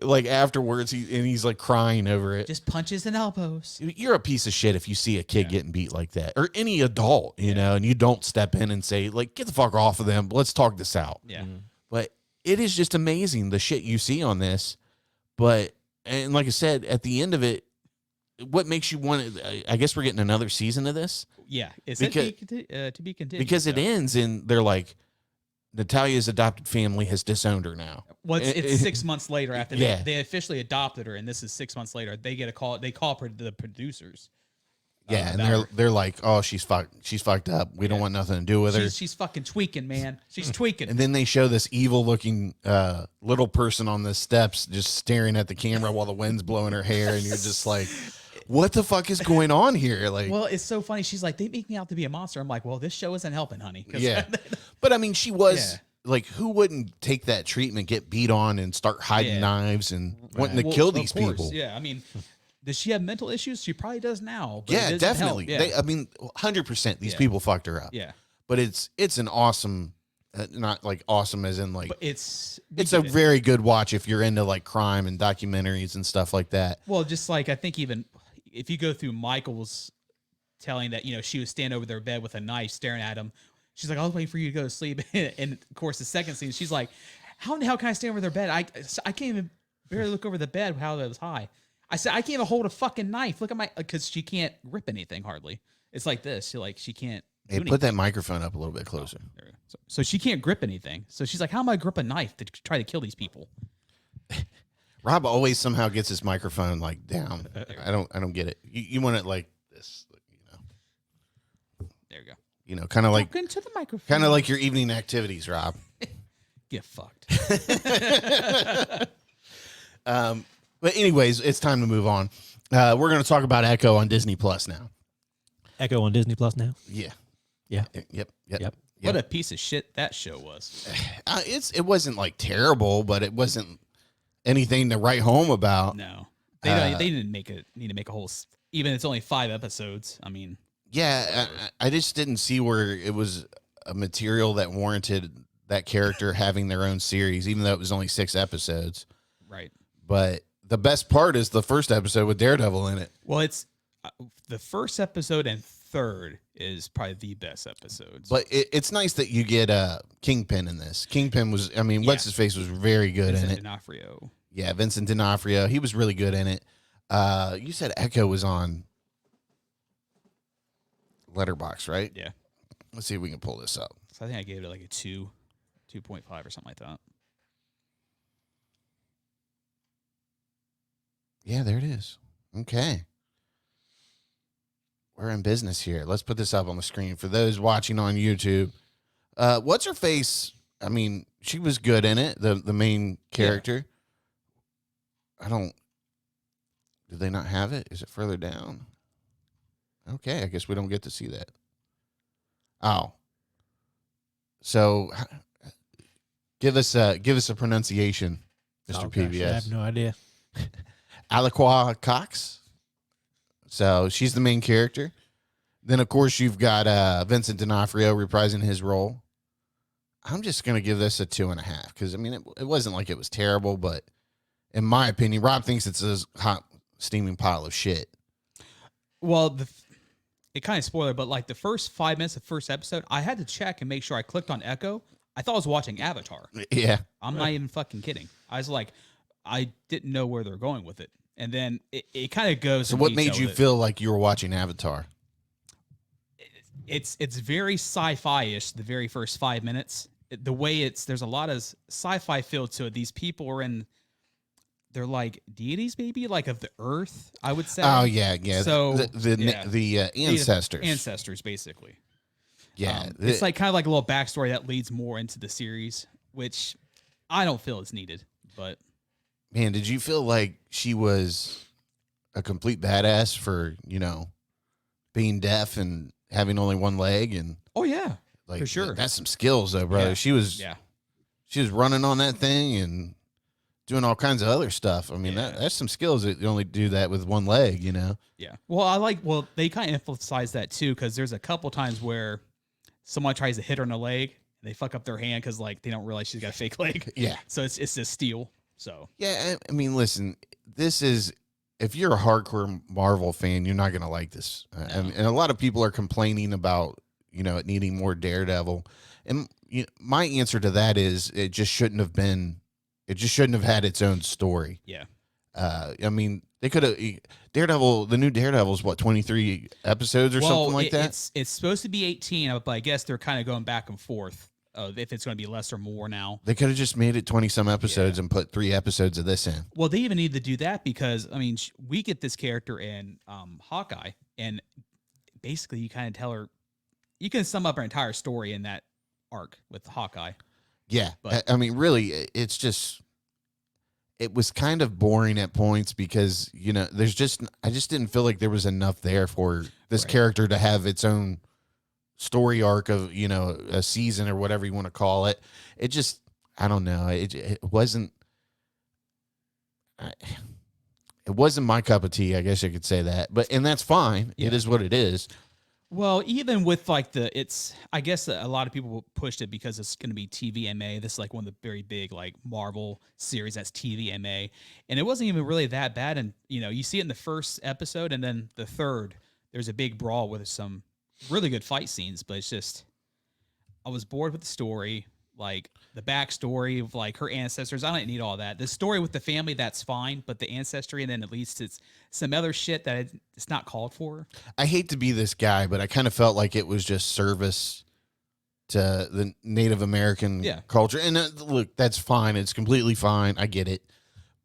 Like afterwards, he's like crying over it. Just punches and elbows. You're a piece of shit if you see a kid getting beat like that, or any adult, you know, and you don't step in and say, like, get the fuck off of them. Let's talk this out. Yeah. But it is just amazing the shit you see on this. But, and like I said, at the end of it, what makes you want it? I guess we're getting another season of this. Yeah. It's to be continued. Because it ends and they're like, Natalia's adopted family has disowned her now. Well, it's 6 months later after they officially adopted her, and this is 6 months later. They get a call. They call the producers. Yeah, and they're like, oh, she's fucked up. We don't want nothing to do with her. She's fucking tweaking, man. She's tweaking. And then they show this evil looking little person on the steps just staring at the camera while the wind's blowing her hair, and you're just like, what the fuck is going on here? Like, well, it's so funny. She's like, they make me out to be a monster. I'm like, well, this show isn't helping, honey. Yeah. But I mean, she was like, who wouldn't take that treatment, get beat on, and start hiding knives and wanting to kill these people? Yeah. I mean, does she have mental issues? She probably does now. But Yeah, definitely. Yeah. I mean, 100% these people fucked her up. Yeah. But it's an awesome, not like awesome as in like, but it's a very good watch if you're into like crime and documentaries and stuff like that. Well, just like, I think even if you go through Michael's telling that, you know, she was standing over their bed with a knife staring at him. She's like, I was waiting for you to go to sleep. And of course, the second scene, she's like, how in the hell can I stand over their bed? I can't even barely look over the bed how it was high. I said, I can't even hold a fucking knife. Look at my, because she can't grip anything hardly. It's like this. She can't. Hey, put that microphone up a little bit closer. So she can't grip anything. So she's like, how am I grip a knife to try to kill these people? Rob always somehow gets his microphone like down. I don't get it. You want it like this, you know. There you go. You know, kind of like into the microphone. Kind of like your evening activities, Rob. Get fucked. But anyways, it's time to move on. We're going to talk about Echo on Disney Plus now. Echo on Disney Plus now? Yeah. Yeah. Yep. What a piece of shit that show was. It wasn't like terrible, but it wasn't anything to write home about. No, they didn't need to make a whole. Even it's only 5 episodes. I mean, yeah, I just didn't see where it was a material that warranted that character having their own series, even though it was only 6 episodes. Right. But the best part is the first episode with Daredevil in it. Well, it's the first episode and third is probably the best episodes. But it's nice that you get Kingpin in this. Kingpin was, I mean, what's his face was very good in it. D'Onofrio. Yeah, Vincent D'Onofrio. He was really good in it. You said Echo was on Letterboxd, right? Yeah. Let's see if we can pull this up. So I think I gave it like a 2.5 or something like that. Yeah, there it is. Okay. We're in business here. Let's put this up on the screen. For those watching on YouTube, what's her face? I mean, she was good in it, the main character. Yeah. Did they not have it? Is it further down? Okay, I guess we don't get to see that. Oh. So give us a pronunciation, Mr. PBS. I have no idea. Alaqua Cox. So she's the main character. Then, of course, you've got Vincent D'Onofrio reprising his role. I'm just going to give this a 2.5 because, I mean, it wasn't like it was terrible, but in my opinion, Rob thinks it's a hot, steaming pile of shit. Well, it kind of spoiler, but like the first 5 minutes of the first episode, I had to check and make sure I clicked on Echo. I thought I was watching Avatar. Yeah. I'm not even fucking kidding. I was like, I didn't know where they're going with it. And then it kind of goes. So what made you feel like you were watching Avatar? It's very sci-fi-ish, the very first 5 minutes. The way there's a lot of sci-fi feel to it. These people are they're like deities, maybe, like of the earth, I would say. Oh, yeah. So the ancestors. Ancestors, basically. Yeah. It's like kind of like a little backstory that leads more into the series, which I don't feel is needed, but. Man, did you feel like she was a complete badass for, being deaf and having only one leg? And oh, yeah, like, for sure. That's some skills, though, brother. Yeah. She was running on that thing and doing all kinds of other stuff. I mean, that's some skills that you only do that with one leg, you know? Yeah. Well, they kind of emphasize that too, because there's a couple times where someone tries to hit her in the leg and they fuck up their hand because like they don't realize she's got a fake leg. Yeah. So it's a steal. So Yeah, I mean, listen, this is, if you're a hardcore Marvel fan, you're not going to like this. And a lot of people are complaining about, you know, it needing more Daredevil. And my answer to that is it just shouldn't have had its own story. yeah. I mean, they could have, the new Daredevil's what, 23 episodes or something like that? It's supposed to be 18, but I guess they're kind of going back and forth if it's going to be less or more now. They could have just made it 20 some episodes and put 3 episodes of this in. Well, they even need to do that because, I mean, we get this character in Hawkeye, and basically you kind of tell her, you can sum up her entire story in that arc with Hawkeye. Yeah. But, I mean, really, it's just, it was kind of boring at points because, you know, I just didn't feel like there was enough there for this character to have its own story arc of, you know, a season or whatever you want to call it. It just, I don't know. It wasn't my cup of tea. I guess you could say that, and that's fine. Yeah. It is what it is. Well, even with like I guess a lot of people pushed it because it's going to be TVMA. This is like one of the very big like Marvel series that's TVMA, and it wasn't even really that bad. And you know, you see it in the first episode, and then the third, there's a big brawl with some really good fight scenes. But it's just, I was bored with the story, like the backstory of like her ancestors. I don't need all that. The story with the family, that's fine, but the ancestry, and then at least it's some other shit that it's not called for. I hate to be this guy, but I kind of felt like it was just service to the Native American culture. And look, that's fine. It's completely fine. I get it.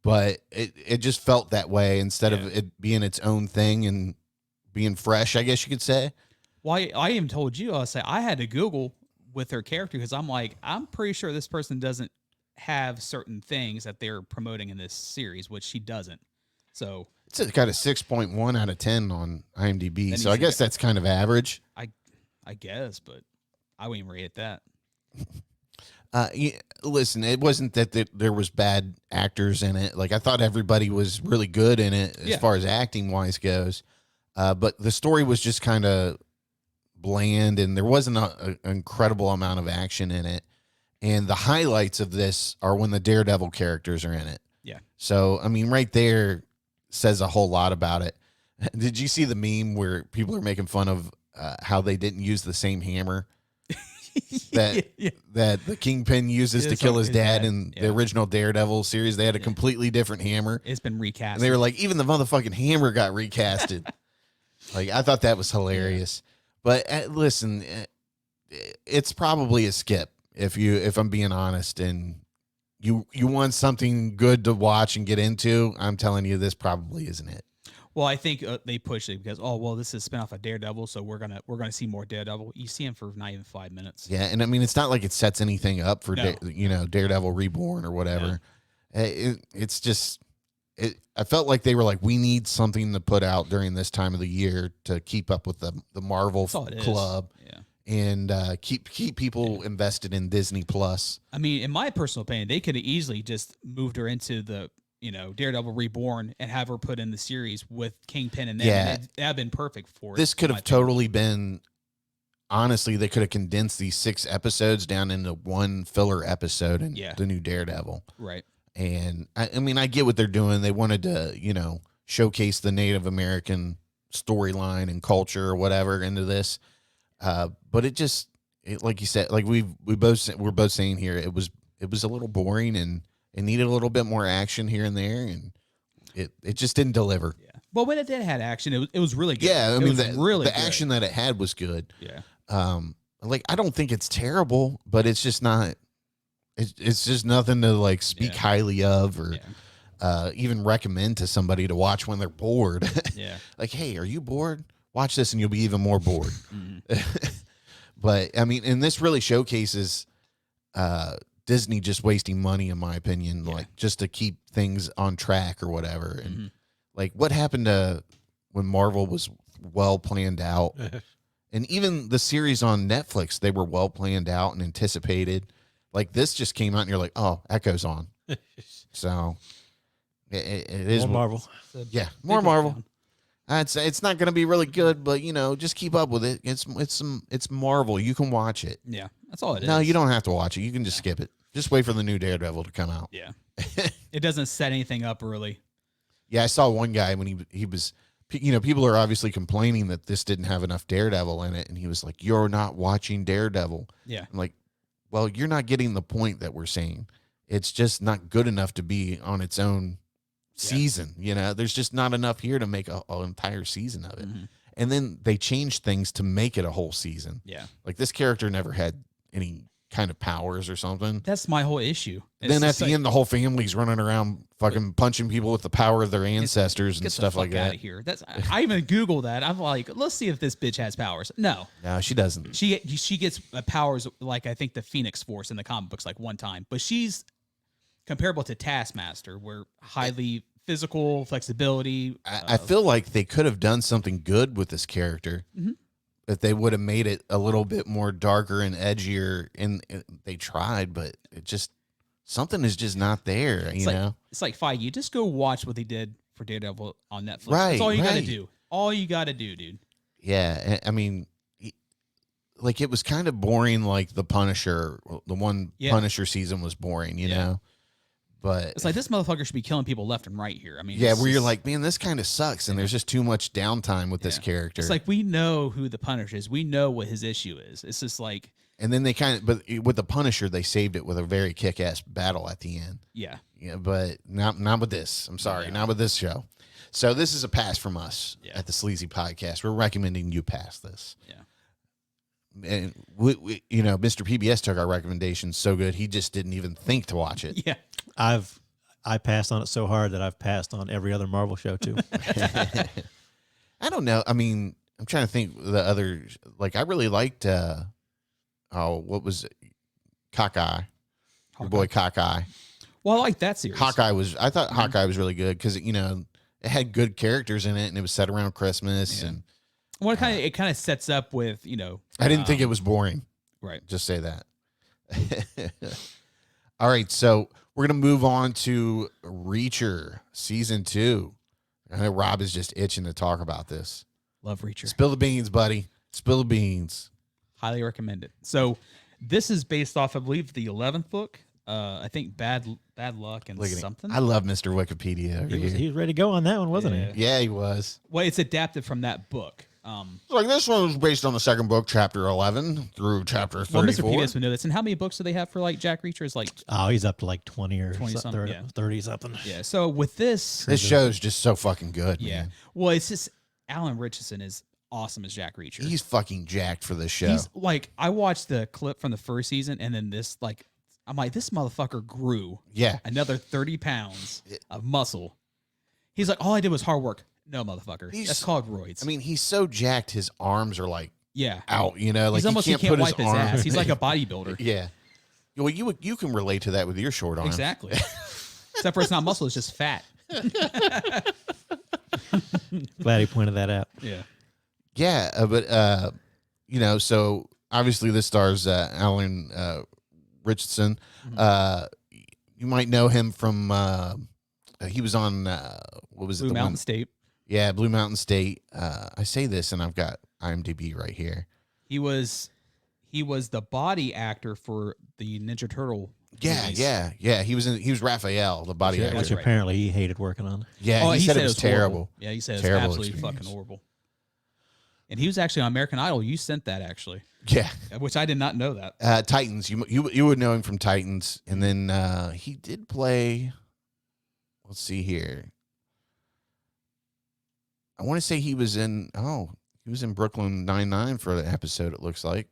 But it just felt that way instead of it being its own thing and being fresh, I guess you could say. Well, I even told you, I had to Google with her character because I'm pretty sure this person doesn't have certain things that they're promoting in this series, which she doesn't. So it's got a 6.1 out of 10 on IMDb. So I guess that's kind of average. I guess, but I wouldn't even rate it that. Listen, it wasn't that there was bad actors in it. Like I thought everybody was really good in it as far as acting wise goes. But the story was just kind of bland, and there wasn't an incredible amount of action in it. And the highlights of this are when the Daredevil characters are in it. Yeah. So, I mean, right there says a whole lot about it. Did you see the meme where people are making fun of how they didn't use the same hammer that the Kingpin uses to kill his dad in the original Daredevil series? They had a completely different hammer. It's been recast. And they were like, even the motherfucking hammer got recasted. Like, I thought that was hilarious. But listen, it's probably a skip if I'm being honest, and you want something good to watch and get into. I'm telling you, this probably isn't it. Well, I think they pushed it because this is a spinoff of Daredevil, so we're gonna see more Daredevil. You see him for not even 5 minutes. Yeah, and I mean, it's not like it sets anything up for Daredevil Reborn or whatever. Yeah. It's just. I felt like they were like, we need something to put out during this time of the year to keep up with the Marvel club and keep people invested in Disney Plus. I mean, in my personal opinion, they could have easily just moved her into the Daredevil Reborn and have her put in the series with Kingpin and them. Yeah, and that'd have been perfect for it. This could have totally been. Honestly, they could have condensed these 6 episodes down into one filler episode in the new Daredevil. Right. And I mean, I get what they're doing. They wanted to, showcase the Native American storyline and culture or whatever into this. But it just, like you said, like we're both saying here, it was a little boring and it needed a little bit more action here and there, and it just didn't deliver. Yeah. But when it did have action, it was really good. Yeah, I mean, the action that it had was good. Yeah. Like I don't think it's terrible, but it's just not. It's just nothing to like speak highly of or even recommend to somebody to watch when they're bored. Yeah. Like, hey, are you bored? Watch this and you'll be even more bored. But I mean, and this really showcases Disney just wasting money, in my opinion, like just to keep things on track or whatever. And like what happened to when Marvel was well planned out. And even the series on Netflix, they were well planned out and anticipated. Like this just came out and you're like, oh, Echo's on. So it is More Marvel. Yeah, more Marvel. It's not going to be really good, but just keep up with it. It's Marvel. You can watch it. Yeah, that's all it is. No, you don't have to watch it. You can just skip it. Just wait for the new Daredevil to come out. Yeah, it doesn't set anything up really. Yeah, I saw one guy when he was, people are obviously complaining that this didn't have enough Daredevil in it, and he was like, "You're not watching Daredevil." Yeah, I'm like, well, you're not getting the point that we're saying. It's just not good enough to be on its own season. There's just not enough here to make an entire season of it. Mm-hmm. And then they changed things to make it a whole season. Yeah, like this character never had any kind of powers or something. that's my whole issue. Then at the end, the whole family's running around fucking punching people with the power of their ancestors and get stuff the fuck like that. out of here. I even Googled that. I'm like, let's see if this bitch has powers. No, She doesn't. she gets powers like I think the Phoenix Force in the comic books like one time, but she's comparable to Taskmaster, where highly physical flexibility. I feel like they could have done something good with this character. Mm-hmm. If they would have made it a little bit more darker and edgier, and they tried, but it just something is just not there. It's like Feige. Just go watch what they did for Daredevil on Netflix. Right, That's all you got to right. do. All you got to do, dude. Yeah, I mean, like it was kind of boring. Like the Punisher, the one Punisher season was boring, you know. But it's like this motherfucker should be killing people left and right here. I mean, yeah, where you're like, man, this kind of sucks, and there's just too much downtime with this Yeah. character. It's like we know who the Punisher is. We know what his issue is. It's just like, and then they but with the Punisher, they saved it with a very kick-ass battle at the end. yeah, But not with this. I'm sorry, not with this show. So this is a pass from us at the Sleazy Podcast. We're recommending you pass this. yeah. And we Mr. PBS took our recommendations so good he just didn't even think to watch it. Yeah. I passed on it so hard that I've passed on every other Marvel show too. I don't know. I mean, I'm trying to think the other. Like, I really liked. What was it? Cockeye? Your boy Cockeye. Well, I like that series. Hawkeye was. I thought Hawkeye was really good because it had good characters in it, and it was set around Christmas. Yeah. And Well, it kind of sets up with I didn't think it was boring. right. Just say that. All right, so we're gonna move on to Reacher season 2. I know Rob is just itching to talk about this. Love Reacher. Spill the beans, buddy. Spill the beans. Highly recommend it. So this is based off, I believe, the 11th book. I think Bad Luck and Look at something. him. I love Mr. Wikipedia over He here. was ready to go on that one, wasn't Yeah. he? Yeah, he was. Well, it's adapted from that book. Like this one was based on the second book, chapter 11 through chapter 34. Well, Mr. PBS would know this. And how many books do they have for like Jack Reacher? Is like Oh, he's up to like 20 or 20 something, something, yeah. 30 something. yeah. So with this, This show's just so fucking good. yeah. Man. Well, it's just Alan Richardson is awesome as Jack Reacher. He's fucking jacked for this show. He's like, I watched the clip from the first season, and then this, like, I'm like, this motherfucker grew Yeah. another 30 pounds of muscle. He's like, all I did was hard work. No, motherfucker. That's called roids. I mean, he's so jacked, his arms are like yeah. out, like He's almost, he can't he can't put wipe his arm. ass. He's like a bodybuilder. Yeah. Well, you can relate to that with your short arms. Exactly. Except for it's not muscle, it's just fat. Glad he pointed that out. Yeah. Yeah, but so obviously this stars Alan Richardson. You might know him from he was on what was it? Blue Mountain State. Yeah, Blue Mountain State. I say this, and I've got IMDb right here. He was the body actor for the Ninja Turtle. Yeah, movies. yeah. He was Raphael, the body actor. Which right. apparently he hated working on. Yeah, Oh, he said it was horrible. terrible. Yeah, he said it's Terrible absolutely experience. fucking horrible. And he was actually on American Idol. You sent that actually, Yeah. which I did not know that. Titans. You would know him from Titans, and then he did play. Let's see here. I want to say he was in. Oh, he was in Brooklyn Nine-Nine for the episode. It looks like.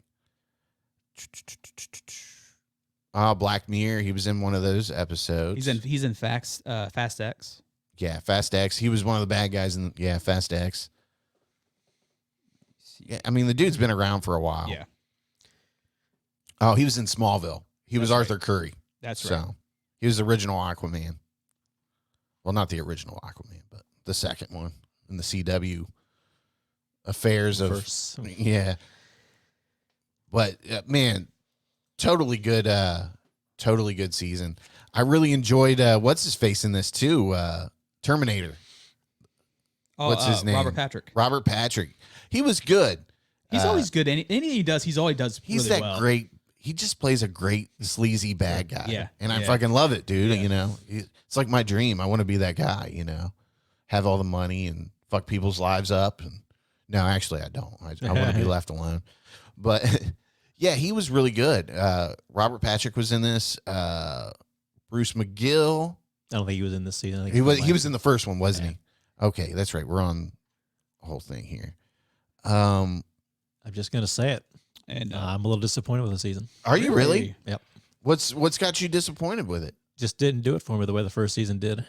Black Mirror. He was in one of those episodes. He's in Fast X. Yeah, Fast X. He was one of the bad guys in Fast X. Yeah, I mean the dude's been around for a while. Yeah, Oh, he was in Smallville. He was That's Arthur Curry. that's So right. he was the original Aquaman. Well, not the original Aquaman, but the second one in the CW affairs of Verse. yeah. But man, totally good totally good season. I really enjoyed what's his face in this too. Terminator. What's his name? Robert Patrick. Robert Patrick. He was good. He's always good. Anything he does, he's always does He's really that well. great. He just plays a great sleazy bad guy. Yeah. And I Yeah. fucking love it, dude. Yeah. You know, it's like my dream. I want to be that guy, you know, have all the money and fuck people's lives up. And no, actually, I don't. I want to be left alone. But yeah, he was really good. Robert Patrick was in this. Bruce McGill. I don't think he was in this season. I think He was in the first one, wasn't he? Okay, that's right. We're on the whole thing here. I'm just gonna say it. And I'm a little disappointed with the season. Are you really? Yep. What's got you disappointed with it? Just didn't do it for me the way the first season did.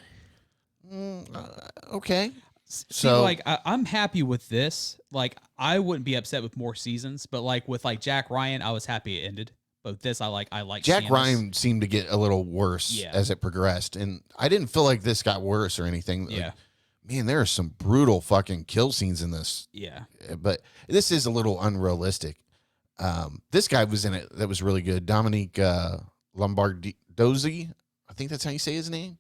Okay. See, So like I'm happy with this. Like I wouldn't be upset with more seasons, but like with like Jack Ryan, I was happy it ended. But with this, I like Jack seeing Ryan seemed to get a little worse as it progressed, and I didn't feel like this got worse or anything. Yeah. Like, man, there are some brutal fucking kill scenes in this. Yeah. But this is a little unrealistic. This guy was in it that was really good. Dominique Lombardozzi. I think that's how you say his name.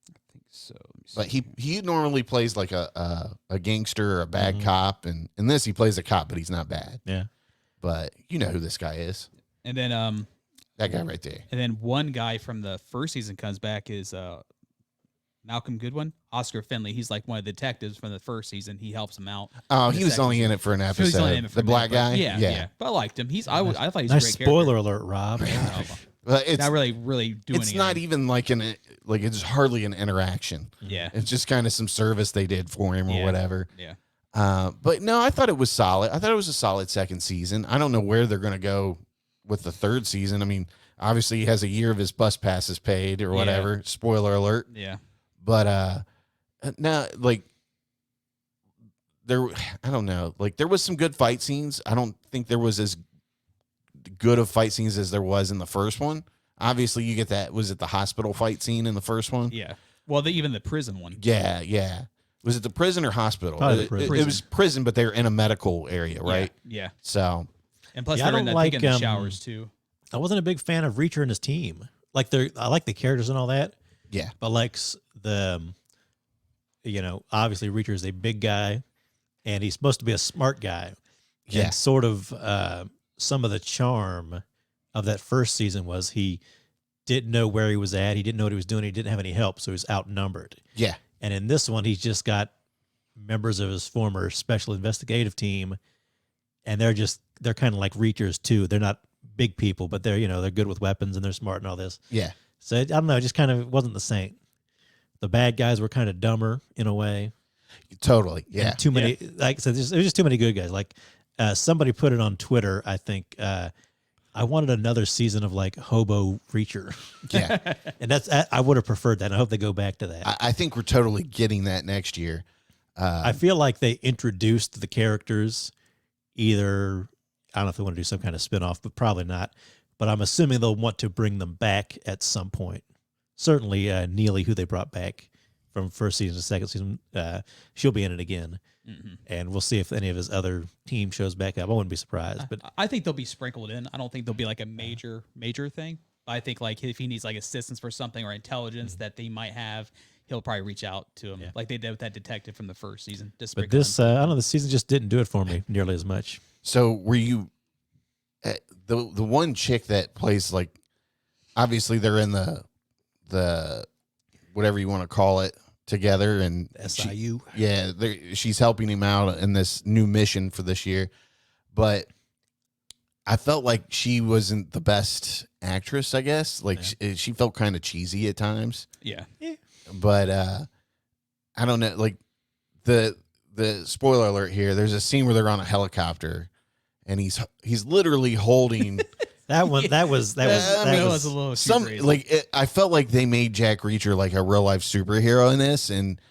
I think so. But he normally plays like a gangster or a bad cop, and in this he plays a cop, but he's not bad. Yeah. But you know who this guy is. And then That guy right there. and then one guy from the first season comes back is Malcolm Goodwin, Oscar Finley. He's like one of the detectives from the first season. He helps him out. Oh, in the he was second only in season. it for an So he's only in episode. it for The a black minute, guy. but yeah. But I liked him. I thought he was a Nice great spoiler character. alert, Rob. But it's Not really doing it's not even like it's hardly an interaction. Yeah. It's just kind of some service they did for him or Yeah. whatever. Yeah. But no, I thought it was solid. I thought it was a solid second season. I don't know where they're going to go with the third season. I mean, obviously he has a year of his bus passes paid or whatever. Spoiler alert. Yeah. But no, like I don't know. Like there was some good fight scenes. I don't think there was as good of fight scenes as there was in the first one. Obviously, you get that. Was it the hospital fight scene in the first one? Yeah. Well, even the prison one. Yeah, yeah. Was it the prison or hospital? Probably the prison. It was prison, but they're in a medical area, right? Yeah. So, And plus, Yeah, I they're in don't the, like, in the showers too. I wasn't a big fan of Reacher and his team. Like I like the characters and all that, yeah. but like obviously Reacher is a big guy, and he's supposed to be a smart guy. Yeah. And sort of some of the charm of that first season was he didn't know where he was at. He didn't know what he was doing. He didn't have any help, so he was outnumbered. Yeah. And in this one, he's just got members of his former special investigative team, and they're kind of like Reachers too. They're not big people, but they're good with weapons and they're smart and all this. Yeah. So I don't know, it just kind of wasn't the same. The bad guys were kind of dumber in a way. Totally. Yeah. And too many, like I said, there's just too many good guys. Like somebody put it on Twitter, I think, I wanted another season of like Hobo Reacher. Yeah. And I would have preferred that. I hope they go back to that. I think we're totally getting that next year. I feel like they introduced the characters either, I don't know if they want to do some kind of spinoff, but probably not. But I'm assuming they'll want to bring them back at some point. Certainly Neely, who they brought back from first season to second season, she'll be in it again. Mm-hmm. And we'll see if any of his other team shows back up. I wouldn't be surprised. But I think they'll be sprinkled in. I don't think they'll be like a major thing. I think like if he needs like assistance for something or intelligence that they might have, he'll probably reach out to him like they did with that detective from the first season. But this, I don't know, the season just didn't do it for me nearly as much. So were you the one chick that plays like, obviously they're in the whatever you want to call it together, and SIU. she's helping him out in this new mission for this year, but I felt like she wasn't the best actress, I guess. Like she felt kind of cheesy at times. Yeah. But I don't know, like the spoiler alert here, there's a scene where they're on a helicopter and he's literally holding That was a little too crazy. I felt like they made Jack Reacher like a real life superhero in this, and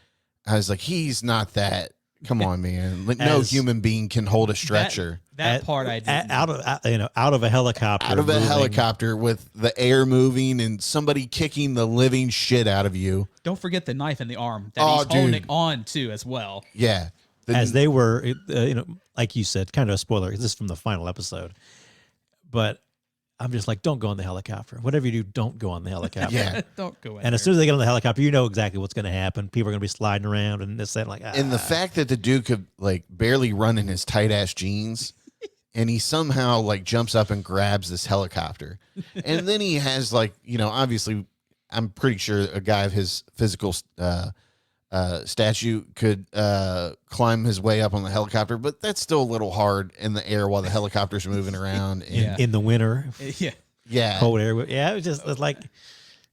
I was like, he's not that. Come on, man. Like, no human being can hold a stretcher. That part I did. Out of a helicopter. Out of a helicopter with the air moving and somebody kicking the living shit out of you. Don't forget the knife in the arm that he's holding on to as well. Yeah. As they were, like you said, kind of a spoiler. This is from the final episode. But I'm just like, don't go on the helicopter. Whatever you do, don't go on the helicopter. Yeah. Don't go in And as there. soon as they get on the helicopter, you know exactly what's going to happen. People are going to be sliding around and this, that, like, And the fact that the dude could like barely run in his tight ass jeans, and he somehow like jumps up and grabs this helicopter, and then he has like, you know, obviously, I'm pretty sure a guy of his physical statue could climb his way up on the helicopter, but that's still a little hard in the air while the helicopter's moving around. And Yeah. in the winter, Yeah. yeah, cold air. Yeah, it's like,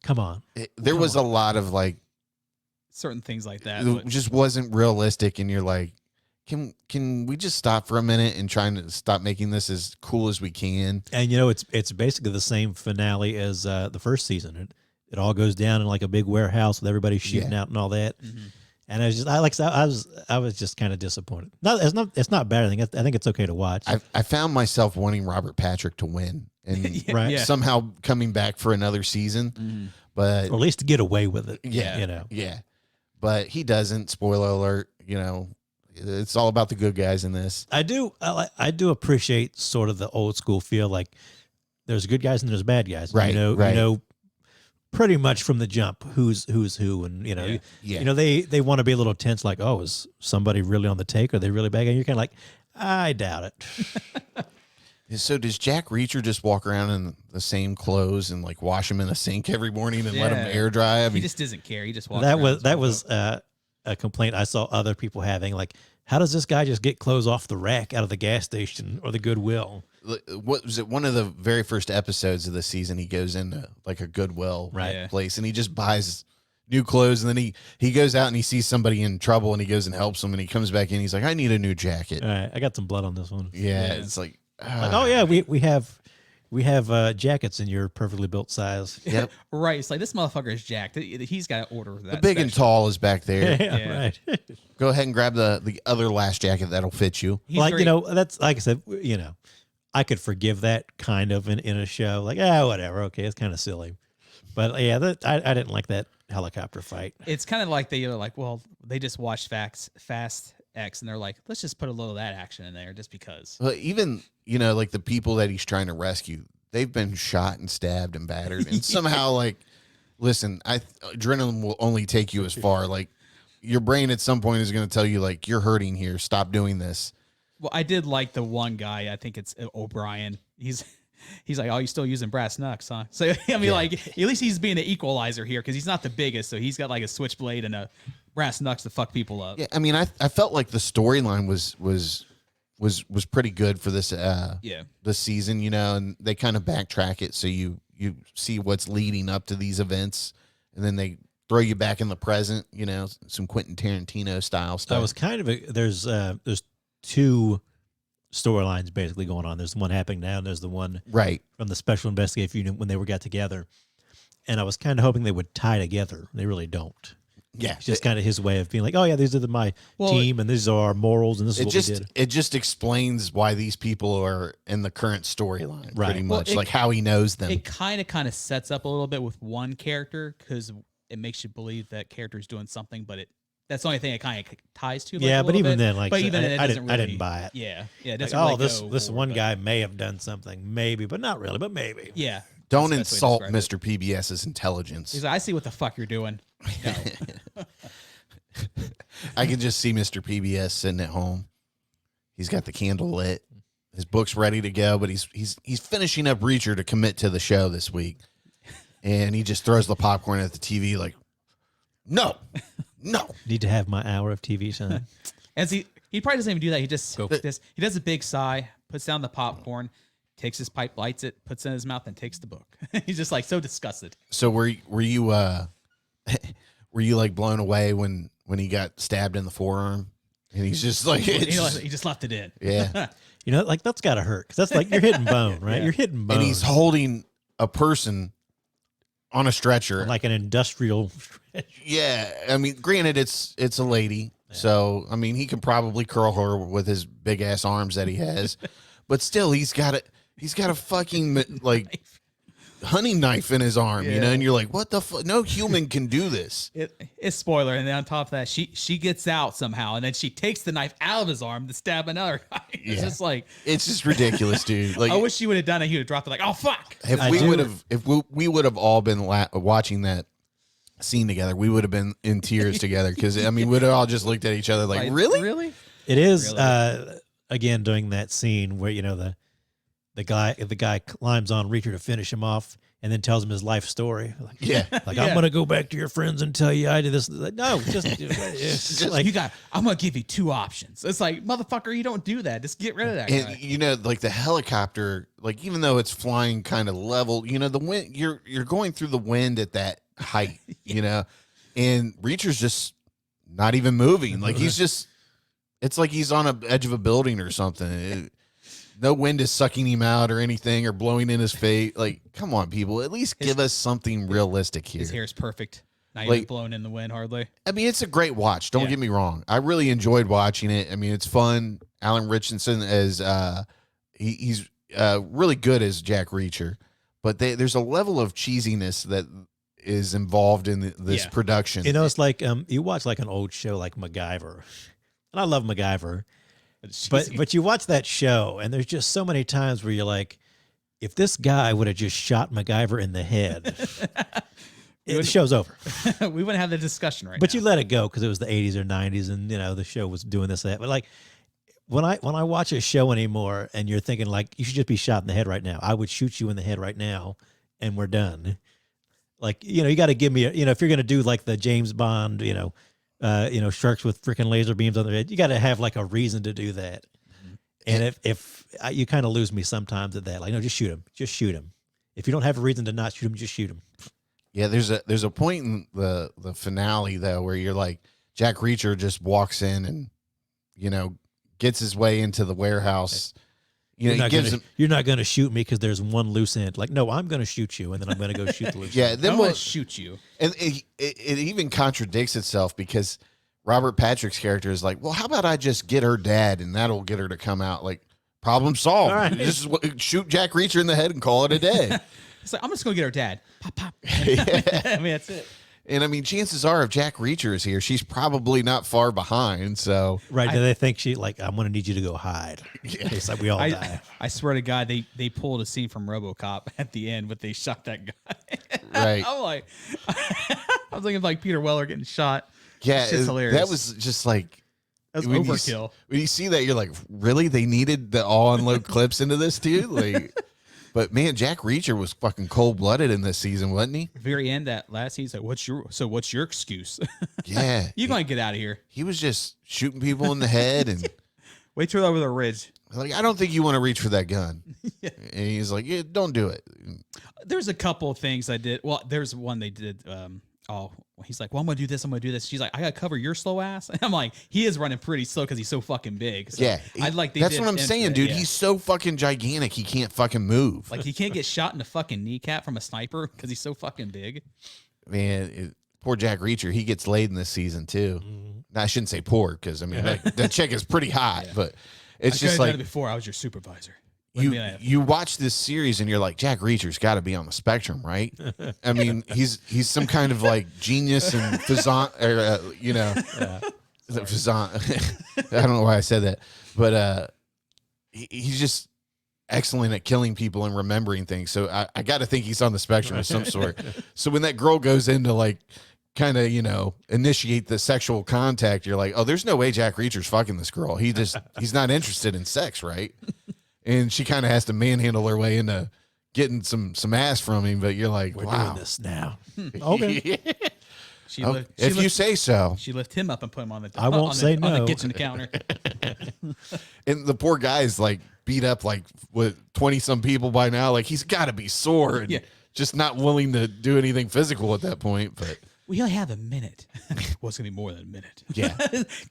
come on. there was a lot of like, Certain things like that. it But just wasn't realistic, and you're like, can we just stop for a minute and trying to stop making this as cool as we can? And you know, it's basically the same finale as the first season. It all goes down in like a big warehouse with everybody shooting out and all that. And I was just kind of disappointed. It's not bad. I think it's okay to watch. I found myself wanting Robert Patrick to win and Right. Yeah. somehow coming back for another season, but or at least to get away with it. yeah, you know. yeah, but he doesn't. Spoiler alert! You know, it's all about the good guys in this. I do appreciate sort of the old school feel. Like there's good guys and there's bad guys. Right, You right. know, pretty much from the jump, who's who, and you know, Yeah. you know, they want to be a little tense. Like, oh, is somebody really on the take? Are they really bad? And you're kind of like, I doubt it. So does Jack Reacher just walk around in the same clothes and like wash them in the sink every morning and let them Yeah. air dry? I he mean, just doesn't care. He just walks that around was his that own was boat. a complaint I saw other people having. Like, how does this guy just get clothes off the rack out of the gas station or the Goodwill? what was it? One of the very first episodes of the season, he goes into like a Goodwill Right. Yeah. place and he just buys new clothes, and then he goes out and he sees somebody in trouble and he goes and helps them, and he comes back in. He's like, I need a new jacket. All right, I got some blood on this one. Yeah, Yeah. it's like, Like, oh yeah, we have jackets in your perfectly built size. yep. Right. It's like this motherfucker is jacked. He's got to order that. The big and special. tall is back there. Yeah. Right. Go ahead and grab the other last jacket that'll fit you. He's like very- you know, that's like I said. You know, I could forgive that kind of in a show. Like, whatever. Okay, it's kind of silly. But yeah, I didn't like that helicopter fight. It's kind of like they're like, well, they just watched Fast X, and they're like, let's just put a little of that action in there just because. Well, even, you know, like the people that he's trying to rescue, they've been shot and stabbed and battered, and somehow, like, listen, adrenaline will only take you as far. Like, your brain at some point is going to tell you, like, you're hurting here. Stop doing this. Well, I did like the one guy. I think it's O'Brien. He's like, oh, you still using brass knucks, huh? So I mean, like, at least he's being the equalizer here because he's not the biggest, so he's got like a switchblade and a brass knucks to fuck people up. Yeah, I mean, I felt like the storyline was pretty good for this this season, you know, and they kind of backtrack it so you see what's leading up to these events, and then they throw you back in the present, you know, some Quentin Tarantino style stuff. That was kind of there's two storylines basically going on. There's the one happening now, and there's the one right. from the special investigative unit when they got together. And I was kind of hoping they would tie together. They really don't. Yeah, It's just kind of his way of being like, oh yeah, these are my team, and these are our morals, and this is what we did. It just explains why these people are in the current storyline, Right. pretty Well, much, like how he knows them. It kind of sets up a little bit with one character because it makes you believe that character is doing something, but that's the only thing it kind of ties to. Like, Yeah, a but little even bit. then, like, but even then, I doesn't didn't really, buy it. Yeah, it Like, doesn't. oh, really this go one forward, guy may have done something, maybe, but not really, but maybe. Yeah. Don't that's the best way to insult describe it. Mr. PBS's intelligence. He's like, I see what the fuck you're doing. No. I can just see Mr. PBS sitting at home. He's got the candle lit. His book's ready to go, but he's finishing up Reacher to commit to the show this week. And he just throws the popcorn at the TV like, no. Need to have my hour of TV time. As he probably doesn't even do that. He just he does a big sigh, puts down the popcorn, takes his pipe, lights it, puts it in his mouth, and takes the book. He's just like so disgusted. So were you were you like blown away when he got stabbed in the forearm? And he's just like, He just left it in. yeah. You know, like that's gotta hurt because that's like you're hitting bone, right? Yeah. You're hitting bone. And he's holding a person on a stretcher. like an industrial. Yeah, I mean, granted, it's a lady, so I mean, he can probably curl her with his big ass arms that he has, but still, he's got a fucking like hunting knife in his arm, you know, and you're like, what the fuck? No human can do this. It's spoiler, and then on top of that, she gets out somehow, and then she takes the knife out of his arm to stab another guy. It's just like it's just ridiculous, dude. Like, I wish she would have done it. He would have dropped it like, oh fuck. If we would have all been watching that scene together, we would have been in tears together because I mean, we'd have all just looked at each other like really. It is again during that scene where the guy climbs on Reacher to finish him off and then tells him his life story. Like, I'm gonna go back to your friends and tell you I did this. Like, no, just like I'm gonna give you two options. It's like, motherfucker, you don't do that. Just get rid of that guy. You know, like the helicopter, like even though it's flying kind of level, you know, the wind, you're going through the wind at that height, you know, and Reacher's just not even moving. Like it's like he's on the edge of a building or something. No wind is sucking him out or anything or blowing in his face. Like, come on, people. At least give us something realistic here. His hair's perfect. Not even blown in the wind hardly. I mean, it's a great watch. Don't get me wrong. I really enjoyed watching it. I mean, it's fun. Alan Richardson as he's really good as Jack Reacher. But there's a level of cheesiness that is involved in this production. You know, it's like you watch like an old show like MacGyver. And I love MacGyver. But you watch that show, and there's just so many times where you're like, if this guy would have just shot MacGyver in the head, the show's over. We wouldn't have the discussion right now. But you let it go because it was the 80s or 90s, and the show was doing this, that. But like when I watch a show anymore, and you're thinking like you should just be shot in the head right now, I would shoot you in the head right now, and we're done. Like you got to give me if you're gonna do like the James Bond, sharks with freaking laser beams on their head. You got to have like a reason to do that. And if you kind of lose me sometimes at that, like, no, just shoot him. Just shoot him. If you don't have a reason to not shoot him, just shoot him. Yeah, there's a point in the finale though where you're like Jack Reacher just walks in and gets his way into the warehouse. You're not going to shoot me because there's one loose end. Like, no, I'm going to shoot you, and then I'm going to go shoot the loose end. Then we'll shoot you. And it even contradicts itself because Robert Patrick's character is like, well, how about I just get her dad, and that'll get her to come out. Like, problem solved. All right. Just shoot Jack Reacher in the head and call it a day. It's like, I'm just going to get her dad. Pop, pop. I mean, that's it. And I mean, chances are, if Jack Reacher is here, she's probably not far behind. So right, do they think I'm going to need you to go hide? Yeah. It's like we all die. I swear to God, they pulled a scene from RoboCop at the end, but they shot that guy. Right. I'm like, I was thinking of like Peter Weller getting shot. Yeah, it's hilarious. That was just like that was overkill. When you see that, you're like, really? They needed the all unload clips into this too? Like. But man, Jack Reacher was fucking cold blooded in this season, wasn't he? Very end that last season. What's your excuse? Yeah, you're gonna get out of here. He was just shooting people in the head and wait till over the ridge. Like, I don't think you want to reach for that gun. Yeah. And he's like, yeah, don't do it. There's a couple of things I did. Well, there's one they did. He's like, well, I'm gonna do this. I'm gonna do this. She's like, I gotta cover your slow ass. And I'm like, he is running pretty slow because he's so fucking big. So yeah, that's what I'm saying, dude. Yeah. He's so fucking gigantic. He can't fucking move. Like he can't get shot in the fucking kneecap from a sniper because he's so fucking big. Man, poor Jack Reacher. He gets laid in this season too. Now, I shouldn't say poor because I mean that chick is pretty hot, but it's just like before I was your supervisor. You watch this series and you're like, Jack Reacher's got to be on the spectrum, right? I mean, he's some kind of like genius and faisan, or faisan. I don't know why I said that, but he's just excellent at killing people and remembering things. So I got to think he's on the spectrum of some sort. So when that girl goes in to like kind of initiate the sexual contact, you're like, oh, there's no way Jack Reacher's fucking this girl. He's not interested in sex, right? And she kind of has to manhandle her way into getting some ass from him. But you're like, we're wow, doing this now. Okay. If you say so. She lifted him up and put him on the I won't say no. on the kitchen counter. And the poor guy's like beat up like with 20 some people by now. Like he's got to be sore and just not willing to do anything physical at that point. But we only have a minute. Well, it's gonna be more than a minute. Yeah,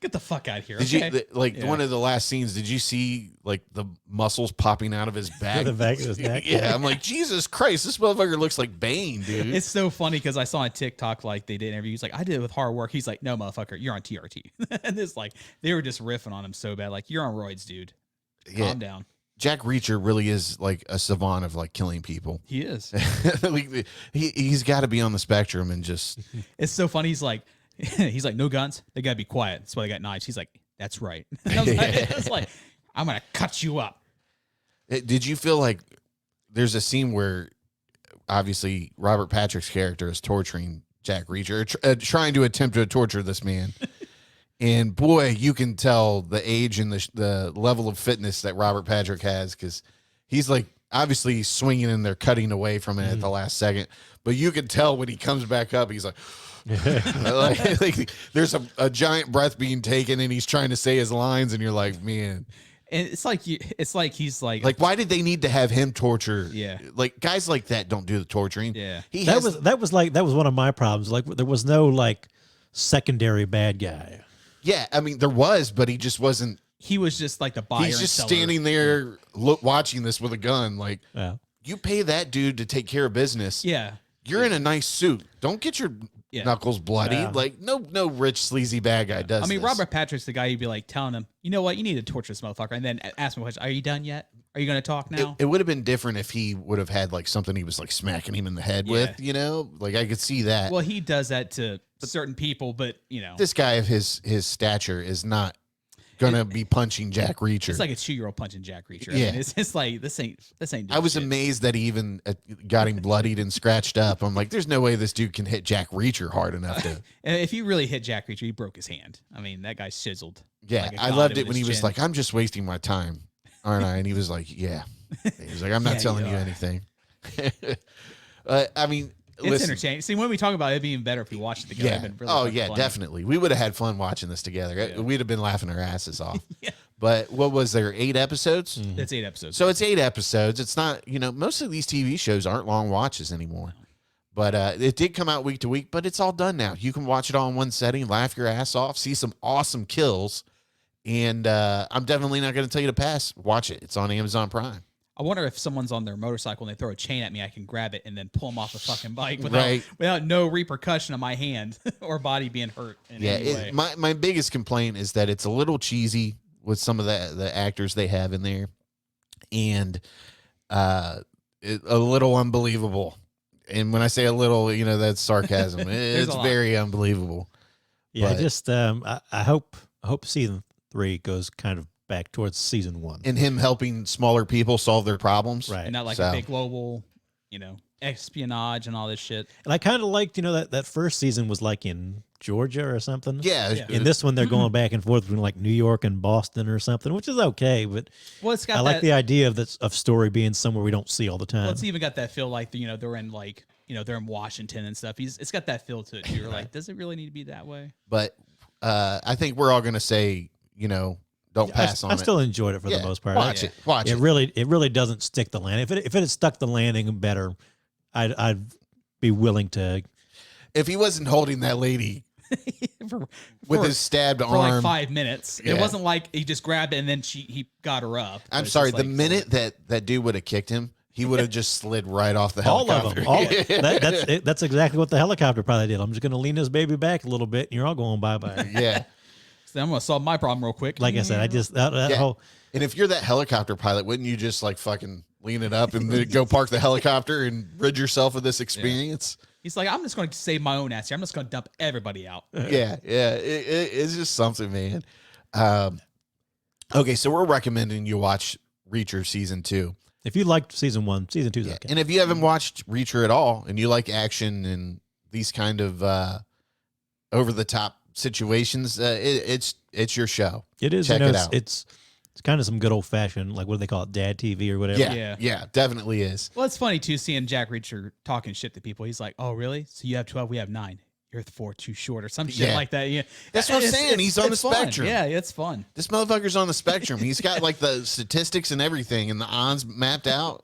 get the fuck out of here. Did you one of the last scenes? Did you see like the muscles popping out of his back? The back of his neck. Yeah, I'm like, Jesus Christ, this motherfucker looks like Bane, dude. It's so funny because I saw on TikTok like they did interviews. Like I did it with hard work. He's like, no, motherfucker, you're on TRT. And it's like they were just riffing on him so bad. Like you're on roids, dude. Calm down. Jack Reacher really is like a savant of like killing people. He is. Like, he's got to be on the spectrum and just. It's so funny. He's like, no guns. They gotta be quiet. That's why they got knives. He's like, that's right. I was like, I'm gonna cut you up. Did you feel like there's a scene where obviously Robert Patrick's character is torturing Jack Reacher, trying to attempt to torture this man? And boy, you can tell the age and the level of fitness that Robert Patrick has, because he's like obviously swinging and they're cutting away from it at the last second. But you can tell when he comes back up, he's like, like there's a giant breath being taken and he's trying to say his lines. And you're like, man. And it's like he's like, why did they need to have him torture? Yeah. Like guys like that don't do the torturing. Yeah. That was one of my problems. Like there was no like secondary bad guy. Yeah, I mean there was, but he just wasn't. He was just like the buyer. He's just and seller. standing there watching this with a gun. Like, you pay that dude to take care of business. Yeah. You're in a nice suit. Don't get your knuckles bloody. Yeah. Like, no rich sleazy bad guy does. I mean, this. Robert Patrick's the guy you'd be like telling him, you know what, you need to torture this motherfucker, and then ask him a question. Are you done yet? Are you going to talk now? It would have been different if he would have had like something he was like smacking him in the head with. You know, like I could see that. Well, he does that to certain people, but you know, This guy of his stature is not gonna be punching Jack Reacher. it's like a 2-year-old punching Jack Reacher. Yeah. I mean, it's like this ain't. I was shit. amazed that he even got him bloodied and scratched up. I'm like, there's no way this dude can hit Jack Reacher hard enough to. And if you really hit Jack Reacher, he broke his hand. I mean, that guy sizzled. Yeah, like a I god loved with it when he his was chin. like, I'm just wasting my time, aren't I? And he was like, yeah. He was like, I'm not Yeah, telling you you are. anything. I mean, It's listen, entertaining. See, when we talk about it, it'd be even better if we watched it together. yeah. It'd been really Oh, fucking yeah, funny. definitely. We would have had fun watching this together. We'd have been laughing our asses off. Yeah. But what was there, 8 episodes? It's 8 episodes. So it's 8 episodes. It's not, most of these TV shows aren't long watches anymore. But it did come out week to week, but it's all done now. You can watch it all in one setting, laugh your ass off, see some awesome kills. And I'm definitely not going to tell you to pass. Watch it. It's on Amazon Prime. I wonder if someone's on their motorcycle and they throw a chain at me, I can grab it and then pull them off the fucking bike without no repercussion on my hand or body being hurt in any way. My biggest complaint is that it's a little cheesy with some of the actors they have in there, and a little unbelievable. And when I say a little, that's sarcasm. It's very unbelievable. Yeah, But- just I hope season 3 goes kind of back towards season 1. And him helping smaller people solve their problems. Right. And not like So- a big global, espionage and all this shit. And I kind of liked, that first season was like in Georgia or something. Yeah. In this one, they're going back and forth between like New York and Boston or something, which is okay. But Well, it's got I like the idea of story being somewhere we don't see all the time. Well, it's even got that feel like they're in they're in Washington and stuff. It's got that feel to it. You're like, does it really need to be that way? But I think we're all going to say, don't pass on I it. still enjoyed it for the most part. Watch it. Watch it. It really doesn't stick the landing. If it had stuck the landing better, I'd be willing to. If he wasn't holding that lady with his stabbed for arm. like 5 minutes. Yeah. It wasn't like he just grabbed it and then he got her up. I'm It's sorry. just The like- minute that dude would have kicked him, he would have just slid right off the All helicopter. of them. That's exactly what the helicopter probably did. I'm just going to lean this baby back a little bit, and you're all going bye-bye. Yeah. So I'm gonna solve my problem real quick. Like I said, I just that Yeah. whole And if you're that helicopter pilot, wouldn't you just like fucking lean it up and then go park the helicopter and rid yourself of this experience? He's like, I'm just going to save my own ass here. I'm just going to dump everybody out. Yeah. It's just something, man. Okay, so we're recommending you watch Reacher season 2. if you liked season 1, season 2 is okay. And if you haven't watched Reacher at all and you like action and these kind of over the top situations, it's your show. It is. Check it out. It's kind of some good old fashioned, like what do they call it, dad TV or whatever. Yeah, definitely is. Well, it's funny too seeing Jack Reacher talking shit to people. He's like, "Oh, really? So you have 12, we have 9. You're 4 too short," or some shit Yeah. like that. Yeah, That's what I'm saying. He's on the it's fun. spectrum. Yeah, it's fun. This motherfucker's on the spectrum. He's got like the statistics and everything and the odds mapped out.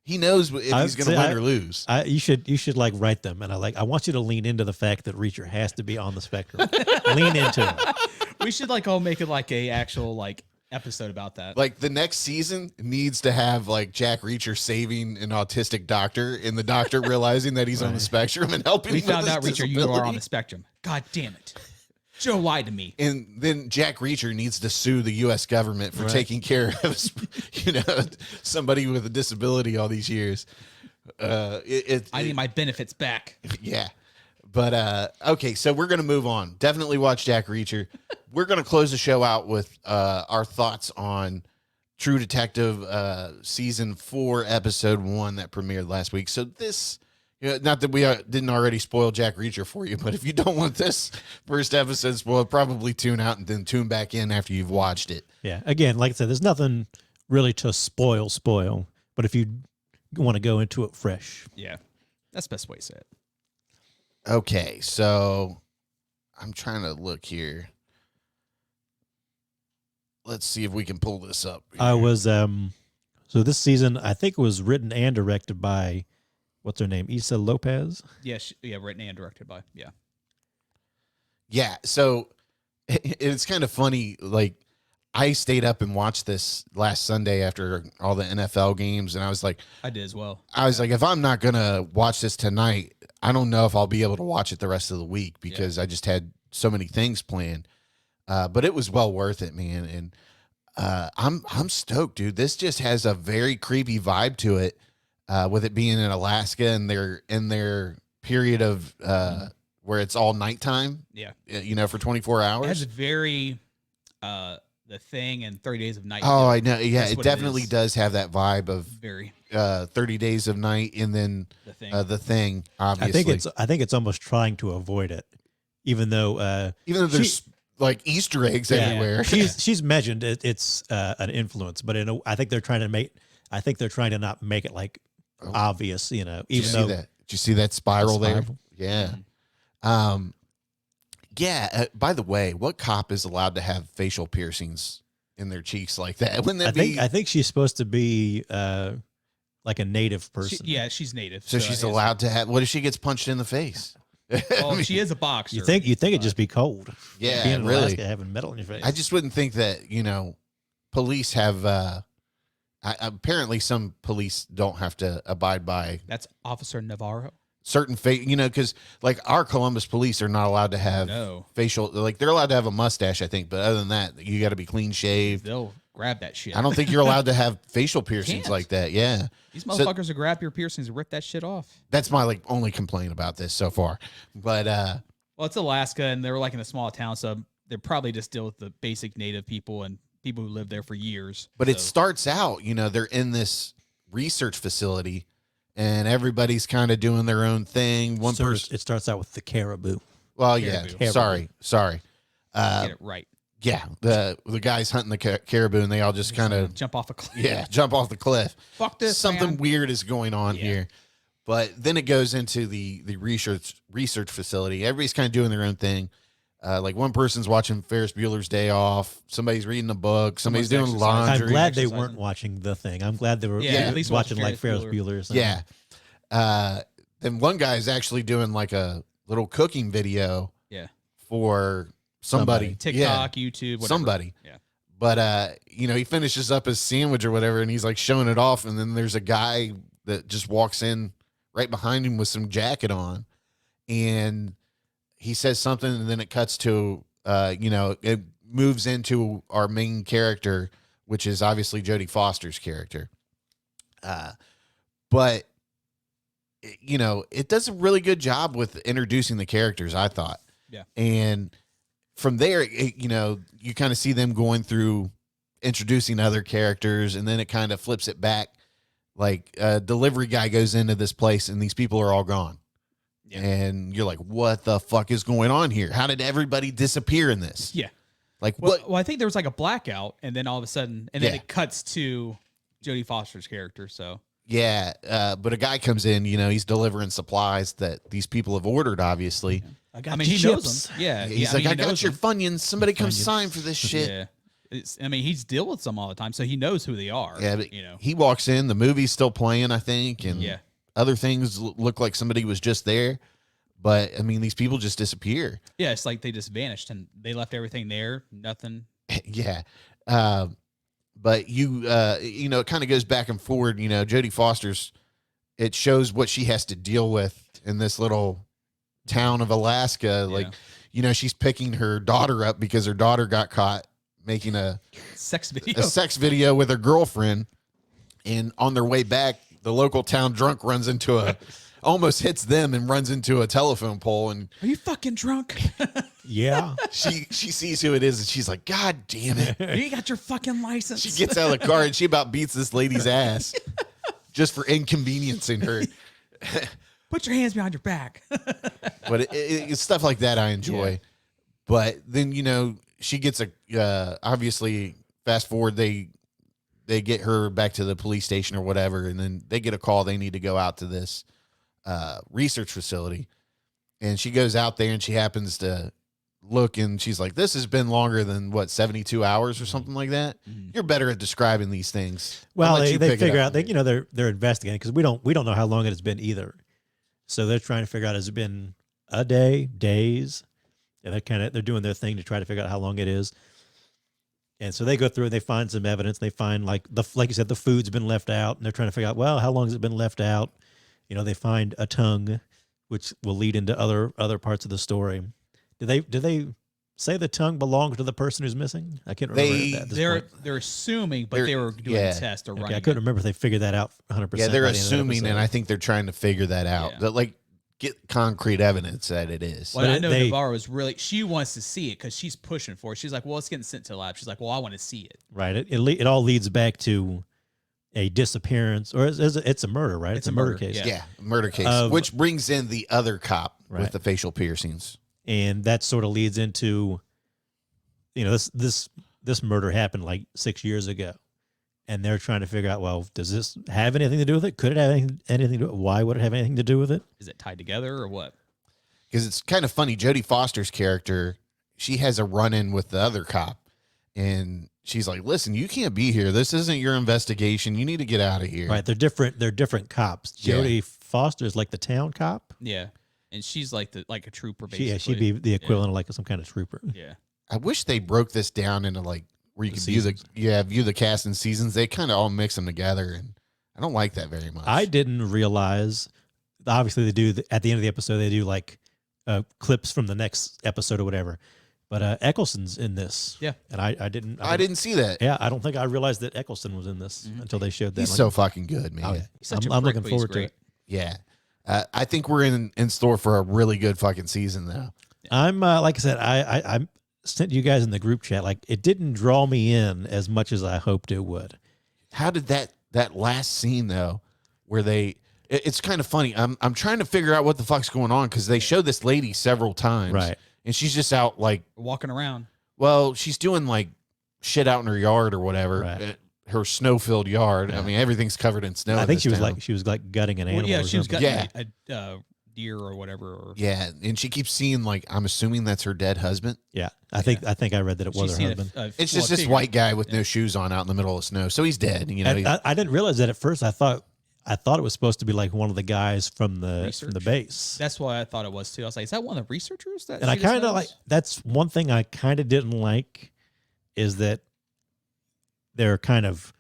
He knows if he's going to win or lose. You should like write them, and I want you to lean into the fact that Reacher has to be on the spectrum. Lean into it. We should like all make it like a actual like episode about that. Like the next season needs to have like Jack Reacher saving an autistic doctor and the doctor realizing that he's on the spectrum and helping We him with found his out, Reacher, you disability. are on the spectrum. God damn it. Joe lied to me. And then Jack Reacher needs to sue the U.S. government for taking care of, somebody with a disability all these years. I need my benefits back. Yeah. But, okay, so we're going to move on. Definitely watch Jack Reacher. We're going to close the show out with our thoughts on True Detective Season 4, Episode 1 that premiered last week. So this, not that we didn't already spoil Jack Reacher for you, but if you don't want this first episode spoiled, probably tune out and then tune back in after you've watched it. Yeah. Again, like I said, there's nothing really to spoil. But if you want to go into it fresh. Yeah. That's the best way to say it. Okay, so I'm trying to look here. Let's see if we can pull this up. I was so this season I think it was written and directed by what's her name? Issa Lopez. Yeah, written and directed by. Yeah. Yeah, so it's kind of funny. Like, I stayed up and watched this last Sunday after all the NFL games, and I was like, I did as well. I was like, if I'm not gonna watch this tonight, I don't know if I'll be able to watch it the rest of the week because I just had so many things planned. But it was well worth it, man. And I'm stoked, dude. This just has a very creepy vibe to it, with it being in Alaska and they're in their period of where it's all nighttime. Yeah. For 24 hours. It has a very The Thing and 30 Days of Night. Oh, I know. Yeah, That's it what definitely is. does have that vibe of Very 30 Days of Night and then The Thing. obviously. I think it's almost trying to avoid it, even though there's like Easter eggs everywhere. she's mentioned it's an influence, but I think they're trying to not make it like obvious, even Did you see that spiral there? Yeah. Mm-hmm. Yeah. By the way, what cop is allowed to have facial piercings in their cheeks like that? Wouldn't that I think she's supposed to be like a native person. She's native. So she's allowed to have. What if she gets punched in the face? Well, she is a boxer. You think it'd just be cold? Yeah, being in really. Alaska, having metal in your face. I just wouldn't think that police have. Apparently, some police don't have to abide by That's Officer Navarro. certain because like our Columbus police are not allowed to have facial. Like they're allowed to have a mustache, I think, but other than that, you got to be clean shaved. They'll grab that shit. I don't think you're allowed to have facial piercings Can't. like that. Yeah, These motherfuckers will grab your piercings and rip that shit off. that's my only complaint about this so far. But Well, it's Alaska, and they're in a small town, so they're probably just deal with the basic native people and people who live there for years. But it starts out, they're in this research facility, and everybody's kind of doing their own thing. One person. It starts out with the caribou. Well, Caribou. yeah. Sorry. Get it right. Yeah, the guys hunting the caribou, and they all just kind of Jump off a cliff. jump off the cliff. Fuck this. Something man. weird is going on here. But then it goes into the research facility. Everybody's kind of doing their own thing. Like one person's watching Ferris Bueller's Day Off. Somebody's reading a book. Somebody's doing exercising. laundry. I'm glad they exercising. weren't watching The Thing. I'm glad they were at least watching watching like Ferris Ferris Bueller's. Yeah. Then one guy's actually doing like a little cooking video Yeah. for somebody. TikTok, YouTube, whatever. Somebody. Yeah. But he finishes up his sandwich or whatever, and he's like showing it off, and then there's a guy that just walks in right behind him with some jacket on, and he says something, and then it cuts to it moves into our main character, which is obviously Jodie Foster's character. But it does a really good job with introducing the characters, I thought. Yeah. And from there, you kind of see them going through introducing other characters, and then it kind of flips it back. Like a delivery guy goes into this place, and these people are all gone. Yeah. And you're like, what the fuck is going on here? How did everybody disappear in this? Yeah. Like Well, what? well, I think there was like a blackout, and then all of a sudden, and then it cuts to Jodie Foster's character. So Yeah. But a guy comes in, he's delivering supplies that these people have ordered, obviously. I mean, he knows them. Yeah. He's like, I got your Funyuns. Somebody come sign for this shit. Yeah. He's dealt with some all the time, so he knows who they are. Yeah, but he walks in, the movie's still playing, I think, and other things look like somebody was just there. But, these people just disappear. Yeah, it's like they just vanished, and they left everything there, nothing. Yeah. But it kind of goes back and forward. Jodie Foster's, it shows what she has to deal with in this little town of Alaska. Like, you know, she's picking her daughter up because her daughter got caught making a sex video. sex video with her girlfriend. And on their way back, the local town drunk runs into almost hits them and runs into a telephone pole. And Are you fucking drunk? Yeah. she sees who it is and she's like, God damn it. You got your fucking license. She gets out of the car and she about beats this lady's ass just for inconveniencing her. Put your hands behind your back. But it's stuff like that I enjoy. Yeah. But then, you know, she gets obviously fast forward, they get her back to the police station or whatever, and then they get a call they need to go out to this research facility. And she goes out there and she happens to look and she's like, this has been longer than 72 hours or something like that. You're better at describing these things. Well, they figure out you know, they're investigating because we don't know how long it has been either. So they're trying to figure out, has it been a day, days? And they're doing their thing to try to figure out how long it is. And so they go through and they find some evidence. They find like you said, the food's been left out, and they're trying to figure out, well, how long has it been left out? You know, they find a tongue, which will lead into other parts of the story. Do they say the tongue belongs to the person who's missing? I can't remember. They're assuming, but they were doing a test or running. I couldn't remember if they figured that out 100%. Yeah, they're assuming, and I think they're trying to figure that out. Yeah. That like get concrete evidence that it is. Well, I know Navarro is really, she wants to see it because she's pushing for it. She's like, well, it's getting sent to the lab. She's like, well, I want to see it. Right. It all leads back to a disappearance, or it's a murder, right? It's a murder case. Yeah, murder case, which brings in the other cop with the facial piercings. And that sort of leads into, you know, this murder happened like 6 years ago. And they're trying to figure out, well, does this have anything to do with it? Could it have anything to do with it? Why would it have anything to do with it? Is it tied together or what? Because it's kind of funny. Jodie Foster's character, she has a run-in with the other cop. And she's like, listen, you can't be here. This isn't your investigation. You need to get out of here. Right. They're different cops. Jodie Foster is like the town cop. Yeah. And she's like a trooper, basically. She'd be the equivalent of like some kind of trooper. Yeah. I wish they broke this down into like where you could view the cast and seasons. They kind of all mix them together, and I don't like that very much. I didn't realize. Obviously, they do at the end of the episode. They do like clips from the next episode or whatever. But Eccleston's in this. Yeah, and I didn't see that. Yeah, I don't think I realized that Eccleston was in this until they showed that. He's so fucking good, man. Oh, yeah. I'm looking forward to it. Yeah, I think we're in store for a really good fucking season, though. I'm like I said, I sent you guys in the group chat. Like, it didn't draw me in as much as I hoped it would. How did that last scene though, where it's kind of funny. I'm trying to figure out what the fuck's going on because they show this lady several times, right? And she's just out like walking around. Well, she's doing like shit out in her yard or whatever. Right. Her snow-filled yard. Yeah. I mean, everything's covered in snow. I think she was like gutting an animal. Yeah, she was gutting a deer or whatever. Yeah, and she keeps seeing like, I'm assuming that's her dead husband. Yeah, I think I read that it was her husband. It's just this white guy with no shoes on out in the middle of snow, so he's dead. You know, I didn't realize that at first. I thought it was supposed to be like one of the guys from the base. That's why I thought it was too. I was like, is that one of the researchers? And I kind of like, that's one thing I kind of didn't like, is that they're kind of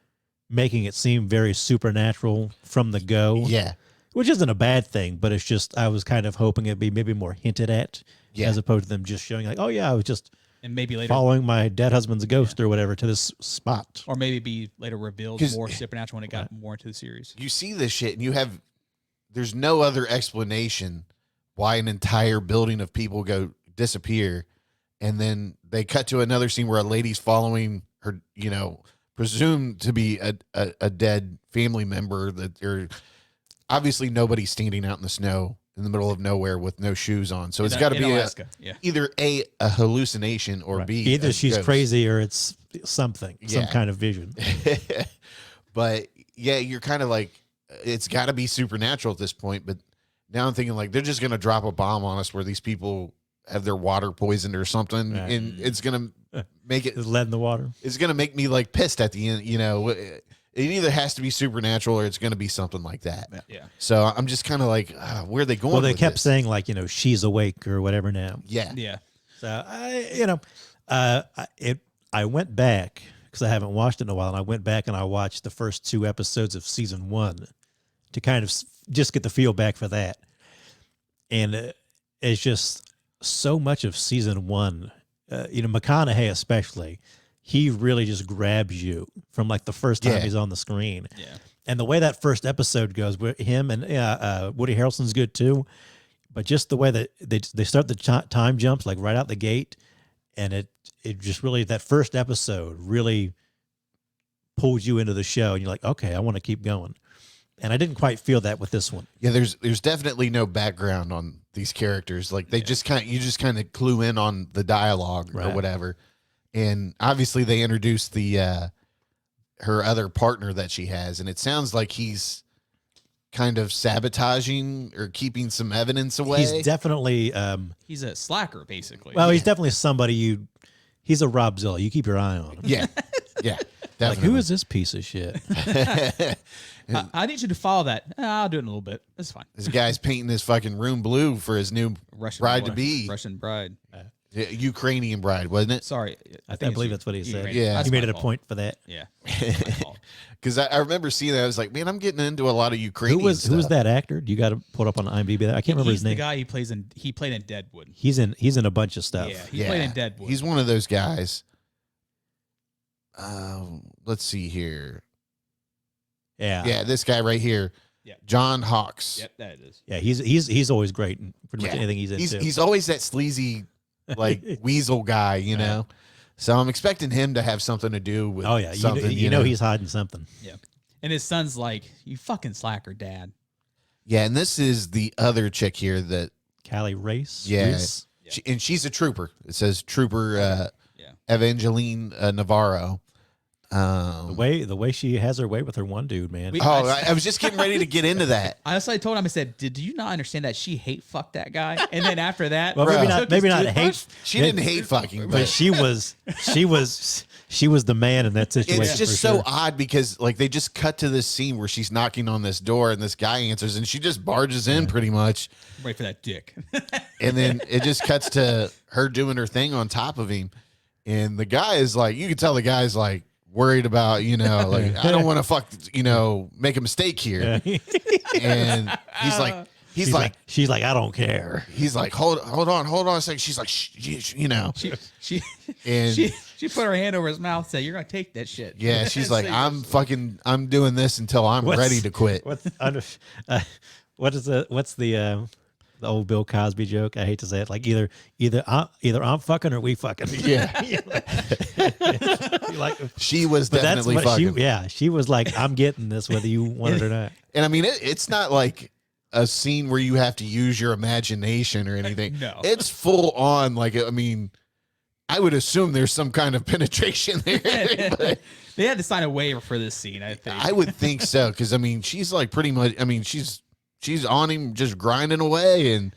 making it seem very supernatural from the go. Yeah. Which isn't a bad thing, but it's just, I was kind of hoping it'd be maybe more hinted at, as opposed to them just showing like, oh yeah, I was just and maybe later following my dead husband's ghost or whatever to this spot. Or maybe be later revealed more supernatural when it got more into the series. You see this shit and there's no other explanation why an entire building of people disappear. And then they cut to another scene where a lady's following her, you know, presumed to be a dead family member that they're obviously nobody's standing out in the snow in the middle of nowhere with no shoes on. So it's got to be either a hallucination or B. Either she's crazy or it's something, some kind of vision. But yeah, you're kind of like, it's got to be supernatural at this point. But now I'm thinking like, they're just going to drop a bomb on us where these people have their water poisoned or something. Right. And it's going to make it lead in the water. It's going to make me like pissed at the end. You know, it either has to be supernatural or it's going to be something like that. Yeah. So I'm just kind of like, where are they going? Well, they kept saying like, you know, she's awake or whatever now. Yeah. Yeah. So I went back because I haven't watched it in a while, and I went back and I watched the first 2 episodes of season 1 to kind of just get the feel back for that. And it's just so much of season one, McConaughey especially, he really just grabs you from like the first time he's on the screen. Yeah. And the way that first episode goes with him and Woody Harrelson's good too, but just the way that they start the time jumps like right out the gate, and it just really, that first episode really pulls you into the show, and you're like, okay, I want to keep going. And I didn't quite feel that with this one. Yeah, there's definitely no background on these characters. Like they just kind of clue in on the dialogue or whatever. And obviously they introduced the her other partner that she has, and it sounds like he's kind of sabotaging or keeping some evidence away. He's definitely he's a slacker, basically. well, he's definitely somebody he's a Robzilla. You keep your eye on him. Yeah. Yeah. Definitely. Like, who is this piece of shit? I need you to follow that. I'll do it in a little bit. That's fine. This guy's painting his fucking room blue for his new bride to be. Russian bride. Ukrainian bride, wasn't it? Sorry. I believe that's what he said. Ukrainian. Yeah. That's He made my it a fault. point for that. Yeah. That's my fault. Because I remember seeing that. I was like, man, I'm getting into a lot of Ukrainian Who was stuff. that actor? You got to pull it up on IMDb. I can't remember He's his name. the guy he played in Deadwood. He's in a bunch of stuff. Yeah, he played in Deadwood. He's one of those guys. Let's see here. Yeah, this guy right here. Yeah. John Hawkes. Yep, that it is. Yeah, he's always great in pretty much anything he's into. He's always that sleazy, like weasel guy, you know. So I'm expecting him to have something to do with. Oh yeah, something, you know he's hiding something. Yeah. And his son's like, "You fucking slacker, Dad." Yeah, and this is the other chick here that. Callie Race. Yeah, Reese? and she's a trooper. It says Trooper Evangeline Navarro. The way she has her way with her one dude, man. I was just getting ready to get into that. I told him, I said, "Did you not understand that she hate fucked that guy?" And then after that, well, maybe not toothbrush. hate. She didn't hate fucking, but she was the man in that situation. It's just for so sure. odd because like they just cut to this scene where she's knocking on this door and this guy answers and she just barges in pretty much. Wait for that dick. And then it just cuts to her doing her thing on top of him. And the guy is like, you can tell the guy's like worried about, like, I don't want to make a mistake here. And he's like, she's like, I don't care. he's like, hold on a second. She's like, She put her hand over his mouth, said, "You're gonna take that shit." yeah, she's like, I'm doing this until I'm ready to quit. What's the old Bill Cosby joke? I hate to say it. Like either I'm fucking or we fucking. Yeah. She was definitely fucking. She was like, I'm getting this whether you want it or not. And I mean, it's not like a scene where you have to use your imagination or anything. No. It's full on. Like, I mean, I would assume there's some kind of penetration there. But They had to sign a waiver for this scene, I think. I would think so. Cause I mean, she's like pretty much, I mean, she's on him just grinding away. And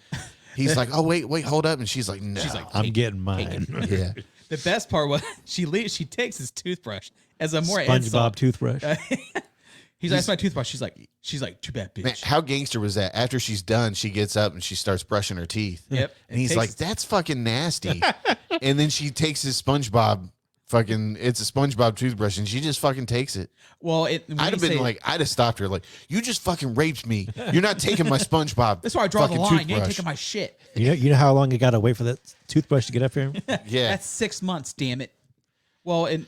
he's like, oh, wait, hold up. And she's like, no. She's like, I'm getting mine. yeah. The best part was she takes his toothbrush as a more SpongeBob insult. toothbrush. He's like, "That's my toothbrush." She's like, "Too bad, bitch." Man, how gangster was that? After she's done, she gets up and she starts brushing her teeth. Yep. And he's like, that's fucking nasty. And then she takes his SpongeBob it's a SpongeBob toothbrush and she just fucking takes it. Well, I'd have stopped her like, you just fucking raped me. You're not taking my SpongeBob. That's why I draw the fucking line. You ain't toothbrush." taking my shit. You know how long you got to wait for that toothbrush to get up here? Yeah. That's 6 months. Damn it. Well, in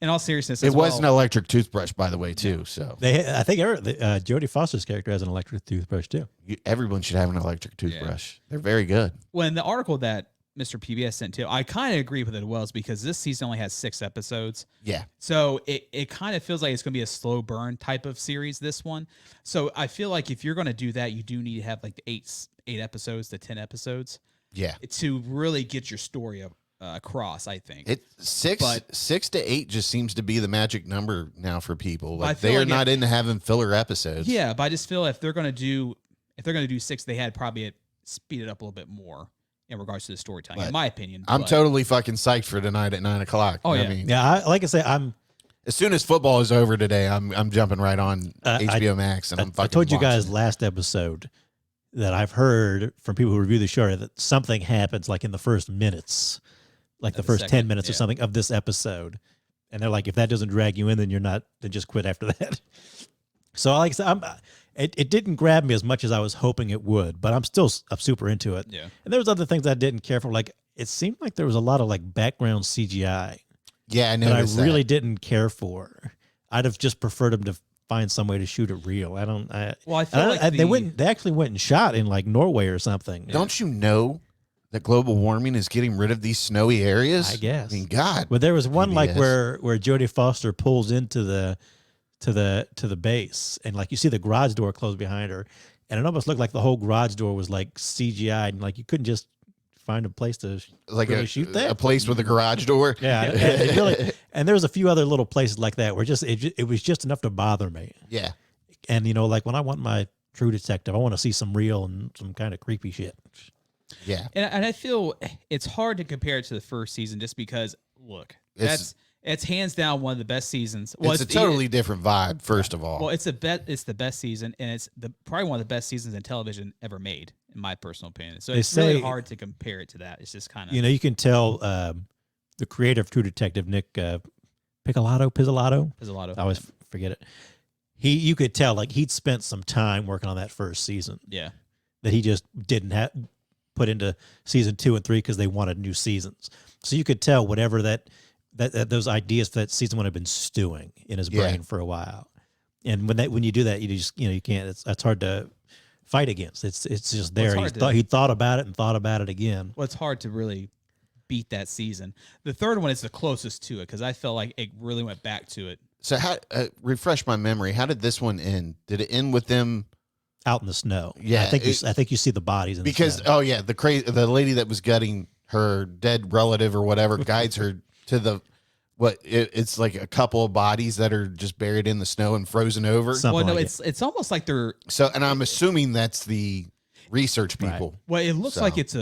all seriousness, It was an electric toothbrush, by the way, too. So I think Jodie Foster's character has an electric toothbrush too. everyone should have an electric toothbrush. They're very good. When the article that Mr. PBS sent to, I kind of agree with it was because this season only has 6 episodes. Yeah. So it kind of feels like it's going to be a slow burn type of series, this one. So I feel like if you're going to do that, you do need to have like the 8 episodes to 10 episodes Yeah. to really get your story across, I think. Six to 8 just seems to be the magic number now for people. I Like feel they are like not into having filler episodes. Yeah, but I just feel if they're going to do 6, they had probably speed it up a little bit more in regards to the storytelling, in my opinion. I'm totally fucking psyched for tonight at 9:00. Oh, yeah. I mean, Yeah, like I say, as soon as football is over today, I'm jumping right on HBO Max and I'm fucking I told you watching guys it. last episode that I've heard from people who review the show that something happens like in the first minutes, like the first 10 minutes or something of this episode. And they're like, if that doesn't drag you in, then you're not, then just quit after that. So like I said, it didn't grab me as much as I was hoping it would, but I'm super into it. Yeah. And there was other things I didn't care for. Like it seemed like there was a lot of like background CGI Yeah, I that I noticed that. really didn't care for. I'd have just preferred them to find some way to shoot it real. I feel like they actually went and shot in like Norway or something. Don't you know that global warming is getting rid of these snowy areas? I guess. I mean, God. But there was one like PBS. where Jodie Foster pulls into the base, and like you see the garage door close behind her, and it almost looked like the whole garage door was like CGI, and like you couldn't just find a place to Like really shoot that. a place with a garage door. Yeah, it really. And there was a few other little places like that where it was just enough to bother me. Yeah. And you know, like when I want my True Detective, I want to see some real and some kind of creepy shit. Yeah. And I feel it's hard to compare it to the first season just because look, it's hands down one of the best seasons. Well, it's a totally different vibe, first of all. Well, it's the best season, and it's probably one of the best seasons in television ever made, in my personal opinion. So it's really hard to compare it to that. It's just kind of, you know, you can tell the creator of True Detective, Nick Pizzolatto. I always forget it. You could tell like he'd spent some time working on that first season. Yeah. That he just didn't have put into season 2 and 3 because they wanted new seasons. So you could tell whatever that those ideas for that season 1 have been stewing in his brain for a while. And when you do that, you can't. It's hard to fight against. It's just there. He thought about it and thought about it again. Well, it's hard to really beat that season. The third one is the closest to it because I felt like it really went back to it. So how refresh my memory. How did this one end? Did it end with them out in the snow? Yeah, I think you see the bodies in because the snow. the lady that was gutting her dead relative or whatever guides her to it's like a couple of bodies that are just buried in the snow and frozen over. It's almost like they're and I'm assuming that's the research people. Right. Well, it looks like it's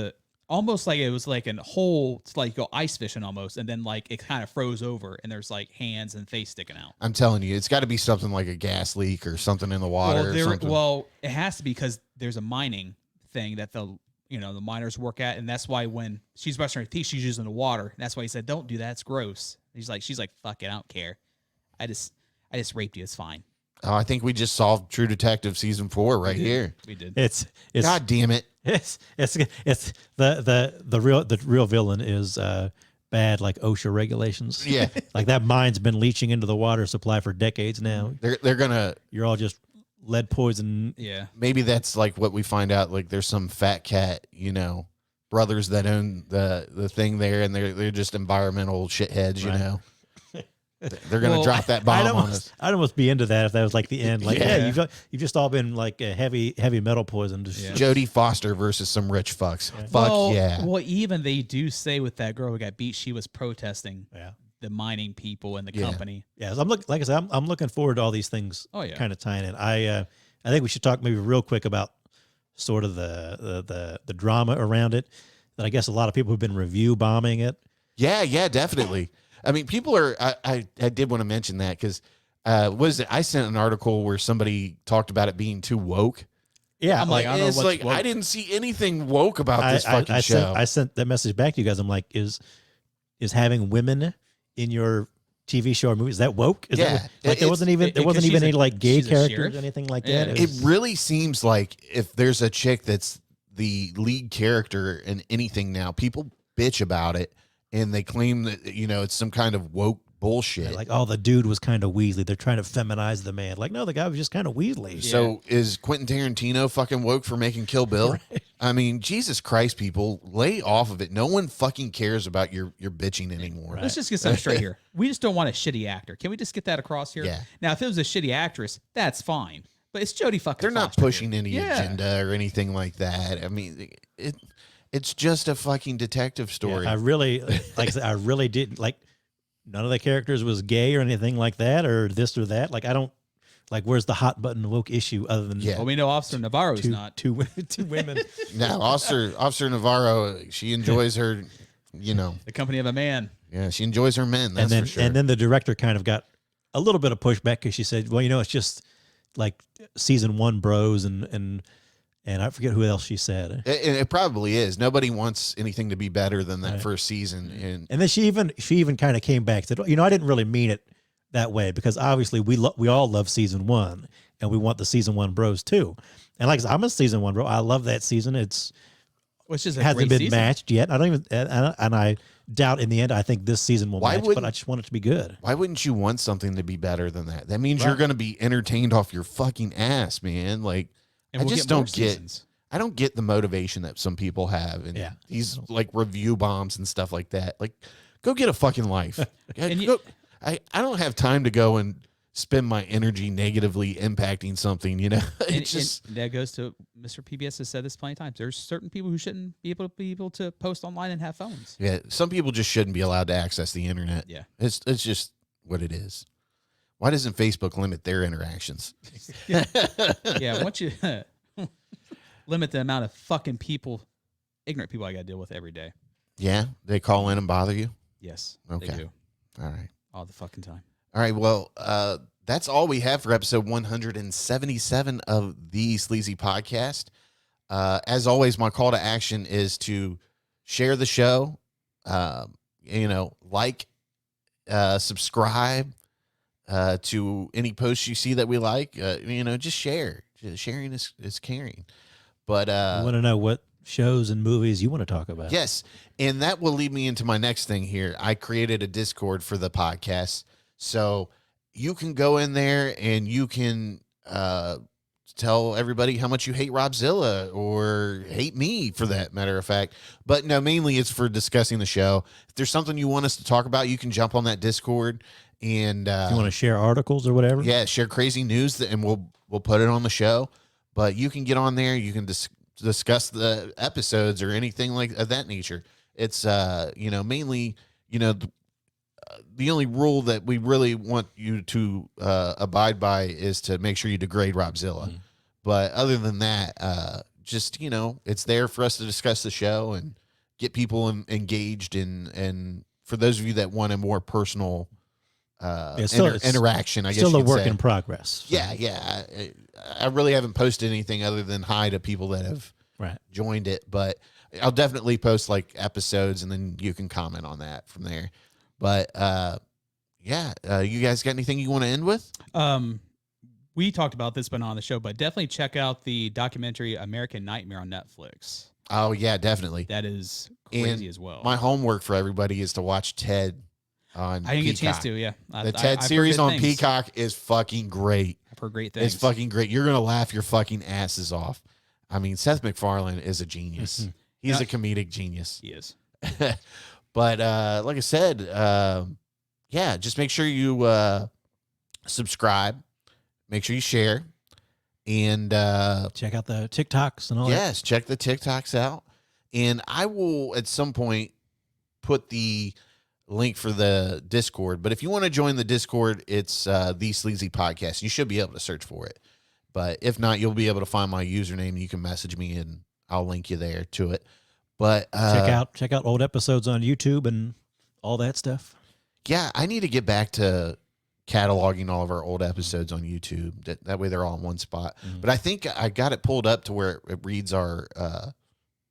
almost like it was like a whole, it's like go ice fishing almost, and then like it kind of froze over, and there's like hands and face sticking out. I'm telling you, it's got to be something like a gas leak or something in the water. Well, it has to be because there's a mining thing that the miners work at, and that's why when she's brushing her teeth, she's using the water. And that's why he said, "Don't do that; it's gross." She's like, "Fuck it, I don't care. I just raped you. It's fine." Oh, I think we just solved True Detective season 4 right here. We did. It's God damn it. It's the real villain is bad like OSHA regulations. Yeah. Like that mine's been leaching into the water supply for decades now. You're all just lead poison. Yeah. Maybe that's like what we find out, like there's some fat cat, brothers that own the thing there, and they're just environmental shitheads, right. They're gonna drop that bomb on us. I'd almost be into that if that was like the end. Like, you've just all been like heavy metal poisoned. Yeah. Jodie Foster versus some rich fucks. Yeah. Fuck yeah. Well, even they do say with that girl who got beat, she was protesting the mining people and the company. Yeah, so I'm looking forward to all these things. Kind of tying in. I think we should talk maybe real quick about sort of the drama around it. That I guess a lot of people have been review bombing it. Yeah, definitely. I mean, people are. I did want to mention that because I sent an article where somebody talked about it being too woke. Yeah, I'm like, it's like woke. I didn't see anything woke about this fucking show. I sent that message back to you guys. I'm like, is having women in your TV show or movie, is that woke? There wasn't even any like gay characters or anything like that. It really seems like if there's a chick that's the lead character in anything now, people bitch about it. And they claim that, it's some kind of woke bullshit. Yeah, like, the dude was kind of Weasley. They're trying to feminize the man. Like, no, the guy was just kind of Weasley. Yeah. So is Quentin Tarantino fucking woke for making Kill Bill? Right. I mean, Jesus Christ, people, lay off of it. No one fucking cares about your bitching anymore. Right. Let's just get something straight here. We just don't want a shitty actor. Can we just get that across here? Yeah. Now, if it was a shitty actress, that's fine. But it's Jodie fucking They're not Foster pushing here. any agenda or anything like that. I mean, it's just a fucking detective story. Yeah, I really didn't like. None of the characters was gay or anything like that, or this or that. Like, I don't like. Where's the hot button woke issue other than? Well, we know Officer Navarro's not two women. No, Officer Navarro. She enjoys her, the company of a man. Yeah, she enjoys her men. That's for sure. And then the director kind of got a little bit of pushback because she said, "Well, it's just like season 1 bros and." And I forget who else she said. It probably is. Nobody wants anything to be better than that first season. And then she even kind of came back and said, I didn't really mean it that way because obviously we all love season 1. and we want the season 1 bros too. And like I said, I'm a season 1 bro. I love that season. Which is a hasn't great been season. matched yet. I don't even, and I doubt in the end. I think this season will match, but wouldn't- I just want it to be good. Why wouldn't you want something to be better than that? That means you're Right. going to be entertained off your fucking ass, man. Like, And I we'll just get more don't get. seasons. I don't get the motivation that some people have, and Yeah. these like review bombs and stuff like that. Like, go get a fucking life. And I don't have time to go and spend my energy negatively impacting something. You know, And, it's just and that goes to Mr. PBS has said this plenty of times. There's certain people who shouldn't be able to post online and have phones. yeah. Some people just shouldn't be allowed to access the internet. Yeah. It's just what it is. Why doesn't Facebook limit their interactions? Yeah, once you limit the amount of fucking ignorant people I got to deal with every day. Yeah, they call in and bother you. Yes, Okay. they do All right. all the fucking time. All right. Well, that's all we have for episode 177 of the Sleazy Podcast. As always, my call to action is to share the show, like, subscribe to any posts you see that we like. Just share. Sharing is caring. But I want to know what shows and movies you want to talk about. yes, and that will lead me into my next thing here. I created a Discord for the podcast, so you can go in there and you can tell everybody how much you hate Robzilla or hate me, for that matter of fact. But no, mainly it's for discussing the show. If there's something you want us to talk about, you can jump on that Discord and You want to share articles or whatever? yeah, share crazy news and we'll put it on the show. But you can get on there. You can discuss the episodes or anything like of that nature. It's mainly the only rule that we really want you to abide by is to make sure you degrade Robzilla. But other than that, it's there for us to discuss the show and get people engaged and for those of you that want a more personal It's interaction, I guess Still you a could work say. in progress. So, Yeah. I really haven't posted anything other than hi to people that have Right. joined it, but I'll definitely post like episodes and then you can comment on that from there. But you guys got anything you want to end with? We talked about this, but not on the show. But definitely check out the documentary American Nightmare on Netflix. Oh yeah, definitely. That is crazy And as well. My homework for everybody is to watch Ted on I didn't get a chance Peacock. to. Yeah, The Ted I've series heard good on things. Peacock is fucking great. I've heard great things. It's fucking great. You're gonna laugh your fucking asses off. I mean, Seth MacFarlane is a genius. He's a comedic genius. He is. But like I said, just make sure you subscribe, make sure you share, and Check out the TikToks and all that. yes, check the TikToks out. And I will at some point put the link for the Discord. But if you want to join the Discord, it's the Sleazy Podcast. You should be able to search for it. But if not, you'll be able to find my username. You can message me and I'll link you there to it. But Check out old episodes on YouTube and all that stuff. yeah, I need to get back to cataloging all of our old episodes on YouTube. That way they're all in one spot. But I think I got it pulled up to where it reads our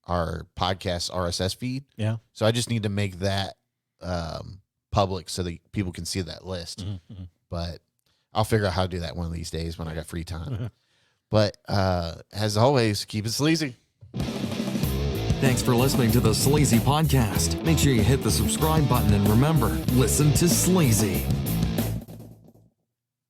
podcast RSS feed. Yeah. So I just need to make that public so that people can see that list. But I'll figure out how to do that one of these days when I got free time. But as always, keep it sleazy. Thanks for listening to the Sleazy Podcast. Make sure you hit the subscribe button and remember, listen to Sleazy.